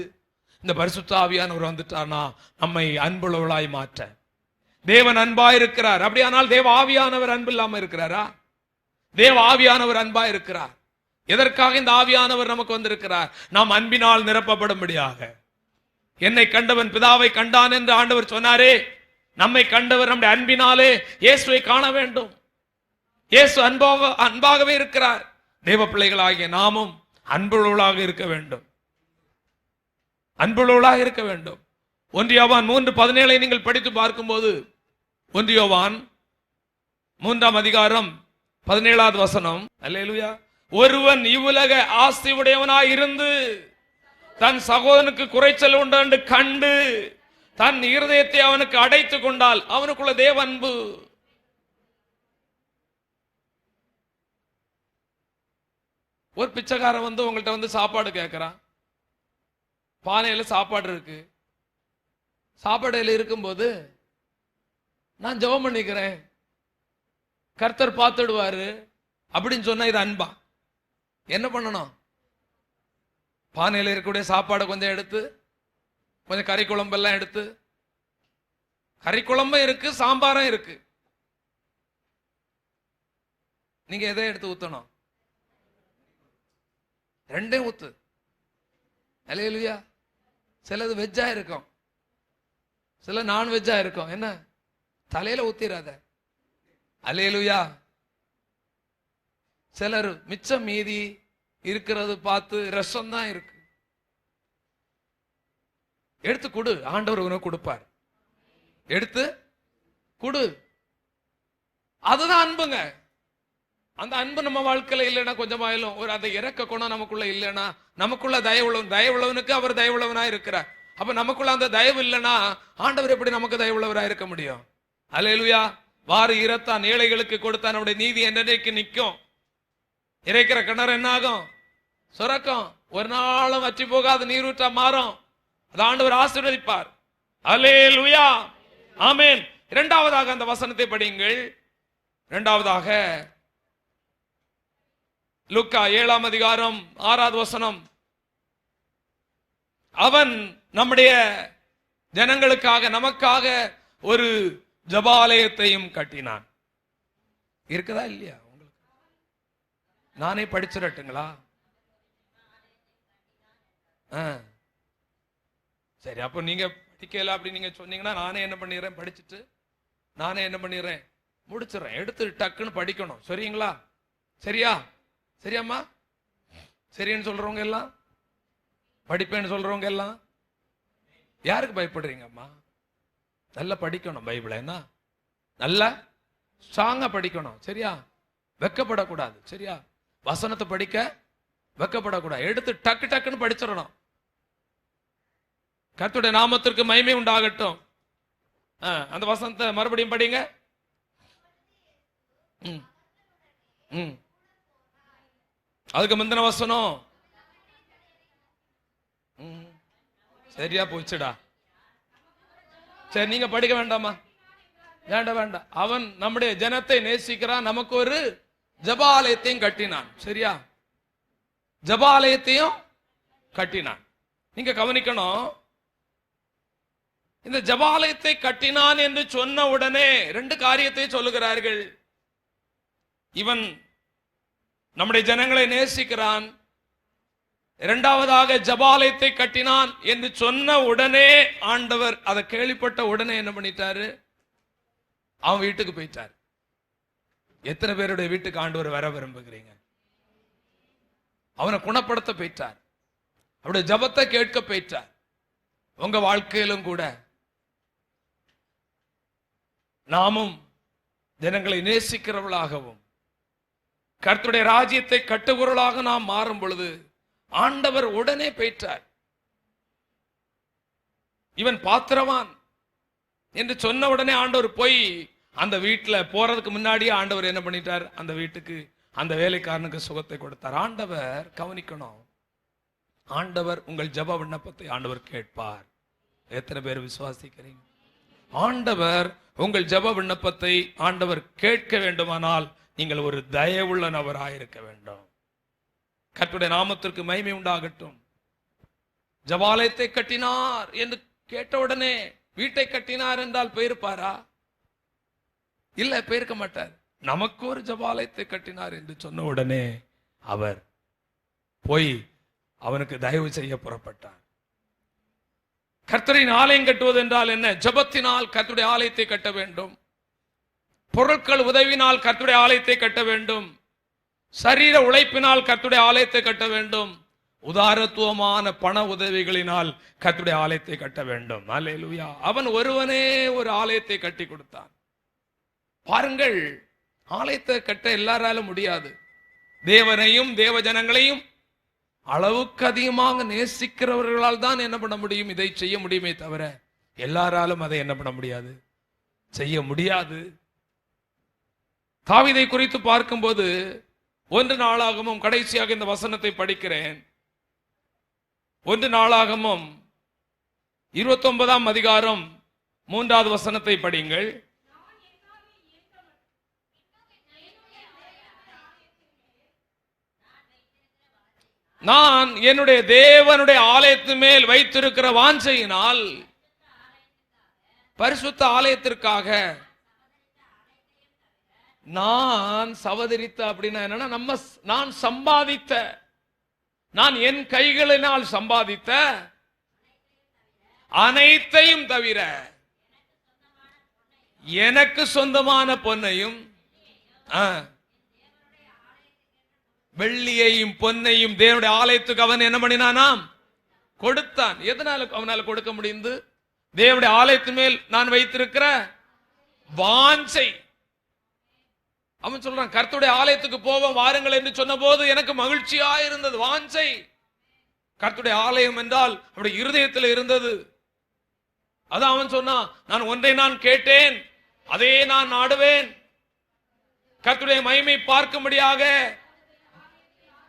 இந்த பரிசுத்த ஆவியானவர் வந்துட்டானா நம்மை அன்புள்ளவளாய் மாற்ற. தேவன் அன்பா இருக்கிறார். அப்படியானால் தேவ ஆவியானவர் அன்பு இல்லாம இருக்கிறாரா? தேவ ஆவியானவர் அன்பா இருக்கிறார். எதற்காக இந்த ஆவியானவர் நமக்கு வந்திருக்கிறார்? நாம் அன்பினால் நிரப்பப்படும்படியாக. என்னை கண்டவன் பிதாவை கண்டான் என்று ஆண்டவர் சொன்னாரே, நம்மை கண்டவர் நம்முடைய அன்பினாலே இயேசுவை காண வேண்டும். இயேசு அன்பாகவே இருக்கிறார். தேவ பிள்ளைகளாகிய நாமும் அன்புள்ளவர்களாக இருக்க வேண்டும். அன்புள்ளவர்களாக இருக்க வேண்டும். 1 யோவான் 3:17 நீங்கள் படித்து பார்க்கும்போது, 1 யோவான் 3ஆம் அதிகாரம் 17வது வசனம். அல்லேலூயா. ஒருவன் இவ்வுலக ஆஸ்தி உடையவனாய் இருந்து தன் சகோதரனுக்கு குறைச்சல் உண்டு என்று கண்டு தன் இருதயத்தை அவனுக்கு அடைத்துக் கொண்டால் அவனுக்குள்ள தேவ அன்பு. ஒரு பிச்சைக்காரன் வந்து உங்கள்கிட்ட வந்து சாப்பாடு கேட்கிறான். பானையில சாப்பாடு இருக்கு. சாப்பாடுல இருக்கும்போது நான் ஜெபம் பண்ணிக்கிறேன், கர்த்தர் பார்த்துடுவாரு அப்படின்னு சொன்னா இது அன்பா? என்ன பண்ணணும்? பானையில் இருக்கக்கூடிய சாப்பாடை கொஞ்சம் எடுத்து, கொஞ்சம் கறி குழம்பெல்லாம் எடுத்து, கறி குழம்பும் இருக்கு சாம்பாரும் இருக்கு, நீங்க எதை எடுத்து ஊத்தணும்? ரெண்டையும் ஊத்து. அல்லேலூயா. சிலது வெஜ்ஜா இருக்கும், சில நான் வெஜ்ஜா இருக்கும். என்ன தலையில ஊத்திராத. அல்லேலூயா. சிலர் மிச்சம் மீதி இருக்கிறது பார்த்து ரசம் தான் இருக்கு, எடுத்து கொடு, ஆண்டவர் உனக்கு கொடுப்பார். எடுத்து கொடு. அதுதான் அன்புங்க. அந்த அன்பு நம்ம வாழ்க்கையில இல்லைன்னா கொஞ்சமாயிலும் ஒரு அந்த இறக்க குணம் நமக்குள்ள இல்லைன்னா, நமக்குள்ள தயவுள்ளவனுக்கு அவர் தயவுள்ளவனா இருக்கிறார். அப்ப நமக்குள்ள அந்த தயவு இல்லைன்னா ஆண்டவர் எப்படி நமக்கு தயவுள்ளவராக இருக்க முடியும்? அல்லேலூயா. வாரி இறத்தான், ஏழைகளுக்கு கொடுத்தான், நம்முடைய நீதி என்னைக்கு நிற்கும். இறைக்கிற கிணறு என்ன ஆகும்? சுரக்கும். ஒரு நாளும் வற்றி போகாத நீரூற்றா மாறும். அது ஆண்டவர் ஆசீர்வதிப்பார். அல்லேலூயா, ஆமென். இரண்டாவதாக அந்த வசனத்தை படியுங்கள். இரண்டாவதாக லூக்கா 7ஆம் அதிகாரம் 6வது வசனம். அவன் நம்முடைய ஜனங்களுக்காக நமக்காக ஒரு ஜெபாலயத்தையும் கட்டினான். இருக்குதா இல்லையா உங்களுக்கு? நானே படிச்சிடட்டுங்களா? சரி, அப்ப நீங்க படிக்கல அப்படி நீங்க சொன்னீங்கன்னா நானே என்ன பண்ணிடுறேன், படிச்சுட்டு நானே என்ன பண்ணிடுறேன், முடிச்சிடறேன். எடுத்து டக்குன்னு படிக்கணும். சரிங்களா? சரியா? சரியாம்மா? சரின்னு சொல்றவங்க எல்லாம், படிப்பேன்னு சொல்றவங்க எல்லாம் யாருக்கு பயப்படுறீங்க அம்மா? நல்லா படிக்கணும் பைபிளை. என்ன நல்லா ஸ்ட்ராங்கா படிக்கணும். சரியா? வெக்கப்படக்கூடாது. சரியா? வசனத்தை படிக்க வெக்கப்படக்கூடாது. எடுத்து டக்கு டக்குன்னு படிச்சிடணும். கர்த்தருடைய நாமத்திற்கு மகிமை உண்டாகட்டும். அந்த வசனத்தை மறுபடியும் படிங்க. அதுக்கு முந்தின வசனம் சரியா போச்சுடா. சரி, நீங்க படிக்க வேண்டாமா? வேண்டாம். அவன் நம்முடைய ஜனத்தை நேசிக்கிறான், நமக்கு ஒரு ஜெபாலயத்தையும் கட்டினான். சரியா? ஜெபாலயத்தையும் கட்டினான். நீங்க கவனிக்கணும், இந்த ஜெபாலயத்தை கட்டினான் என்று சொன்ன உடனே ரெண்டு காரியத்தை சொல்லுகிறார்கள். இவன் நம்முடைய ஜனங்களை நேசிக்கிறான். இரண்டாவதாக ஜெபாலயத்தை கட்டினான் என்று சொன்ன உடனே ஆண்டவர் அதை கேள்விப்பட்ட உடனே என்ன பண்ணிட்டாரு? அவன் வீட்டுக்கு போயிட்டார். எத்தனை பேருடைய வீட்டுக்கு ஆண்டவர் வர விரும்புகிறீங்க? அவனை குணப்படுத்த போயிட்டார். அவருடைய ஜெபத்தை கேட்க போயிட்டார். உங்க வாழ்க்கையிலும் கூட நாமும் ஜனங்களை நேசிக்கிறவர்களாகவும் கர்த்தருடைய ராஜ்யத்தை கட்டுகிறவர்களாக நாம் மாறும் பொழுது ஆண்டவர் உடனே போயிட்டார். இவன் பாத்திரவான் என்று சொன்ன உடனே ஆண்டவர் போய் அந்த வீட்டில் போறதுக்கு முன்னாடியே ஆண்டவர் என்ன பண்ணிட்டார்? அந்த வீட்டுக்கு அந்த வேலைக்காரனுக்கு சுகத்தை கொடுத்தார். ஆண்டவர் கவனிக்கணும், ஆண்டவர் உங்கள் ஜெப விண்ணப்பத்தை ஆண்டவர் கேட்பார். எத்தனை பேர் விசுவாசிக்கிறீங்க? ஆண்டவர் உங்கள் ஜெப விண்ணப்பத்தை ஆண்டவர் கேட்க வேண்டுமானால் நீங்கள் ஒரு தயவுள்ள நபராயிருக்க வேண்டும். கர்த்தருடைய நாமத்திற்கு மகிமை உண்டாகட்டும். ஜெபாலயத்தை கட்டினார் என்று கேட்டவுடனே வீட்டை கட்டினார் என்றால் போயிருப்பாரா? இல்ல, போயிருக்க மாட்டார். நமக்கு ஒரு ஜெபாலயத்தை கட்டினார் என்று சொன்ன உடனே அவர் போய் அவனுக்கு தயவு செய்ய புறப்பட்டார். கர்த்தரின் ஆலயம் கட்டுவது என்றால் என்ன? ஜெபத்தினால் கர்த்தருடைய ஆலயத்தை கட்ட வேண்டும். பொருட்கள் உதவினால் கர்த்தருடைய ஆலயத்தை கட்ட வேண்டும். சரீர உழைப்பினால் கர்த்தருடைய ஆலயத்தை கட்ட வேண்டும். உதாரத்துவமான பண உதவிகளினால் கர்த்தருடைய ஆலயத்தை கட்ட வேண்டும். அல்லேலூயா. அவன் ஒருவனே ஒரு ஆலயத்தை கட்டி கொடுத்தான். பாருங்கள், ஆலயத்தை கட்ட எல்லாராலும் முடியாது. தேவனையும் தேவ ஜனங்களையும் அளவுக்கு அதிகமாக நேசிக்கிறவர்களால் தான் என்ன பண்ண முடியும்? இதை செய்ய முடியுமே தவிர எல்லாராலும் அதை என்ன பண்ண முடியாது, செய்ய முடியாது. தாவீதை குறித்து பார்க்கும்போது 1 நாளாகமும் கடைசியாக இந்த வசனத்தை படிக்கிறேன். 1 நாளாகமும் 29ஆம் அதிகாரம் 3வது வசனத்தை படியுங்கள். நான் என்னுடைய தேவனுடைய ஆலயத்தின் மேல் வைத்திருக்கிற வாஞ்சையினால் பரிசுத்த ஆலயத்திற்காக நான் சவதரித்த, அப்படின்னா என்னன்னா நான் சம்பாதித்த, நான் என் கைகளினால் சம்பாதித்த அனைத்தையும் தவிர எனக்கு சொந்தமான பொன்னையும் வெள்ளியையும் பொன்னையும் தேவனுடைய ஆலயத்துக்கு அவன் என்ன பண்ணினானாம்? கொடுத்தான். எதனால அவனால கொடுக்க முடிந்து? தேவனுடைய ஆலயத்தின் மேல் நான் வைத்திருக்கிற வாஞ்சை. அவன் சொல்றான், கர்த்தருடைய ஆலயத்துக்கு போவோம் வாருங்கள் என்று சொன்ன போது எனக்கு மகிழ்ச்சியா இருந்தது, வாஞ்சை. கர்த்தருடைய ஆலயம் என்றால் அவருடைய இருதயத்தில் இருந்தது. அதான் அவன் சொன்னான், நான் ஒன்றை நான் கேட்டேன், அதே நான் நாடுவேன். கர்த்தருடைய மகிமை பார்க்கும்படியாக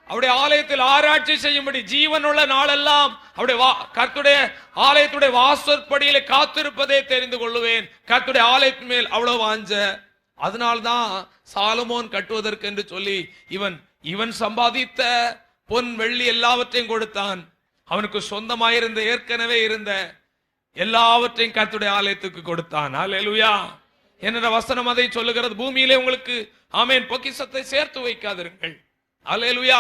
அவருடைய ஆலயத்தில் ஆராய்ச்சி செய்யும்படி ஜீவனுள்ள நாளெல்லாம் அவருடைய கர்த்தருடைய ஆலயத்துடைய வாசற்படியிலே காத்திருப்பதே தெரிந்து கொள்ளுவேன். கர்த்தருடைய ஆலயத்தின் மேல் அவ்வளவு வாஞ்ச. அதனால்தான் சாலமோன் கட்டுவதற்கு என்று சொல்லி இவன் சம்பாதித்த பொன் வெள்ளி எல்லாவற்றையும் கொடுத்தான். அவனுக்கு சொந்தமாயிருந்த ஏற்கனவே இருந்த எல்லாவற்றையும் கர்த்தருடைய ஆலயத்துக்கு கொடுத்தான். அல்லேலூயா. என்ற வசனம் அதை சொல்லுகிறது. பூமியிலே உங்களுக்கு ஆமென் பொக்கிஷத்தை சேர்த்து வைக்காதிருங்கள். அல்லேலூயா.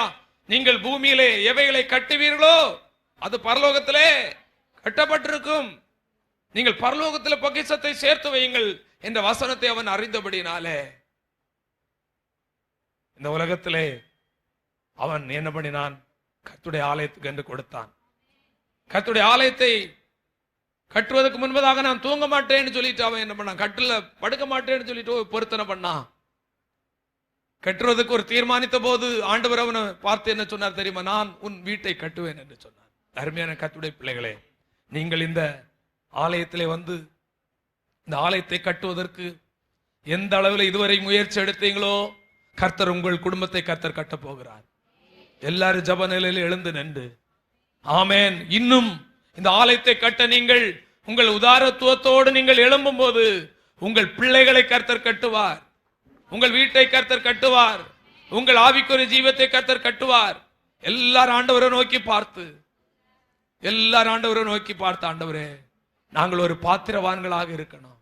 நீங்கள் பூமியிலே எவைகளை கட்டுவீர்களோ அது பரலோகத்திலே கட்டப்பட்டிருக்கும். நீங்கள் பரலோகத்திலே பொக்கிஷத்தை சேர்த்து வையுங்கள் என்ற வசனத்தை அவன் அறிந்தபடினாலே இந்த உலகத்திலே அவன் என்ன பண்ணினான்? கர்த்தருடைய ஆலயத்துக்கு என்று கொடுத்தான். கர்த்தருடைய ஆலயத்தை கட்டுவதற்கு முன்பதாக நான் தூங்க மாட்டேன்னு சொல்லிட்டு அவன் என்ன பண்ணான்? கட்டில படுக்க மாட்டேன்னு சொல்லிட்டு பொருத்தனை பண்ணான். கட்டுவதற்கு ஒரு தீர்மானித்த போது ஆண்டவர் அவனை பார்த்து என்ன சொன்னார் தெரியுமா? நான் உன் வீட்டை கட்டுவேன் என்று சொன்னார். அருமையான கர்த்தருடைய பிள்ளைகளே, நீங்கள் இந்த ஆலயத்திலே வந்து இந்த ஆலயத்தை கட்டுவதற்கு எந்த அளவில் இதுவரை முயற்சி எடுத்தீங்களோ கர்த்தர் உங்கள் குடும்பத்தை கர்த்தர் கட்ட போகிறார். எல்லாரும் ஜப நிலையில் எழுந்து நின்று ஆமென். இன்னும் இந்த ஆலயத்தை கட்ட நீங்கள் உங்கள் உதாரத்துவத்தோடு நீங்கள் எழும்பும் போது உங்கள் பிள்ளைகளை கர்த்தர் கட்டுவார், உங்கள் வீட்டை கர்த்தர் கட்டுவார், உங்கள் ஆவிக்குரிய ஜீவத்தை கர்த்தர் கட்டுவார். எல்லாரும் ஆண்டவரை நோக்கி பார்த்து ஆண்டவரே நாங்கள் ஒரு பாத்திரவான்களாக இருக்கணும்,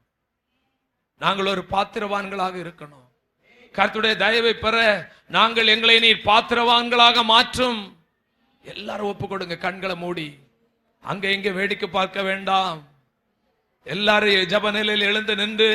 நாங்கள் ஒரு பாத்திரவான்களாக இருக்கணும். கர்த்தருடைய தயவை பெற நாங்கள் எங்களை நீர் பாத்திரவான்களாக மாற்றும். எல்லாரும் ஒப்பு கொடுங்க, கண்களை மூடி. அங்க எங்க வேடிக்கை பார்க்க வேண்டாம். எல்லாரும் ஜப நிலையில் எழுந்து நின்று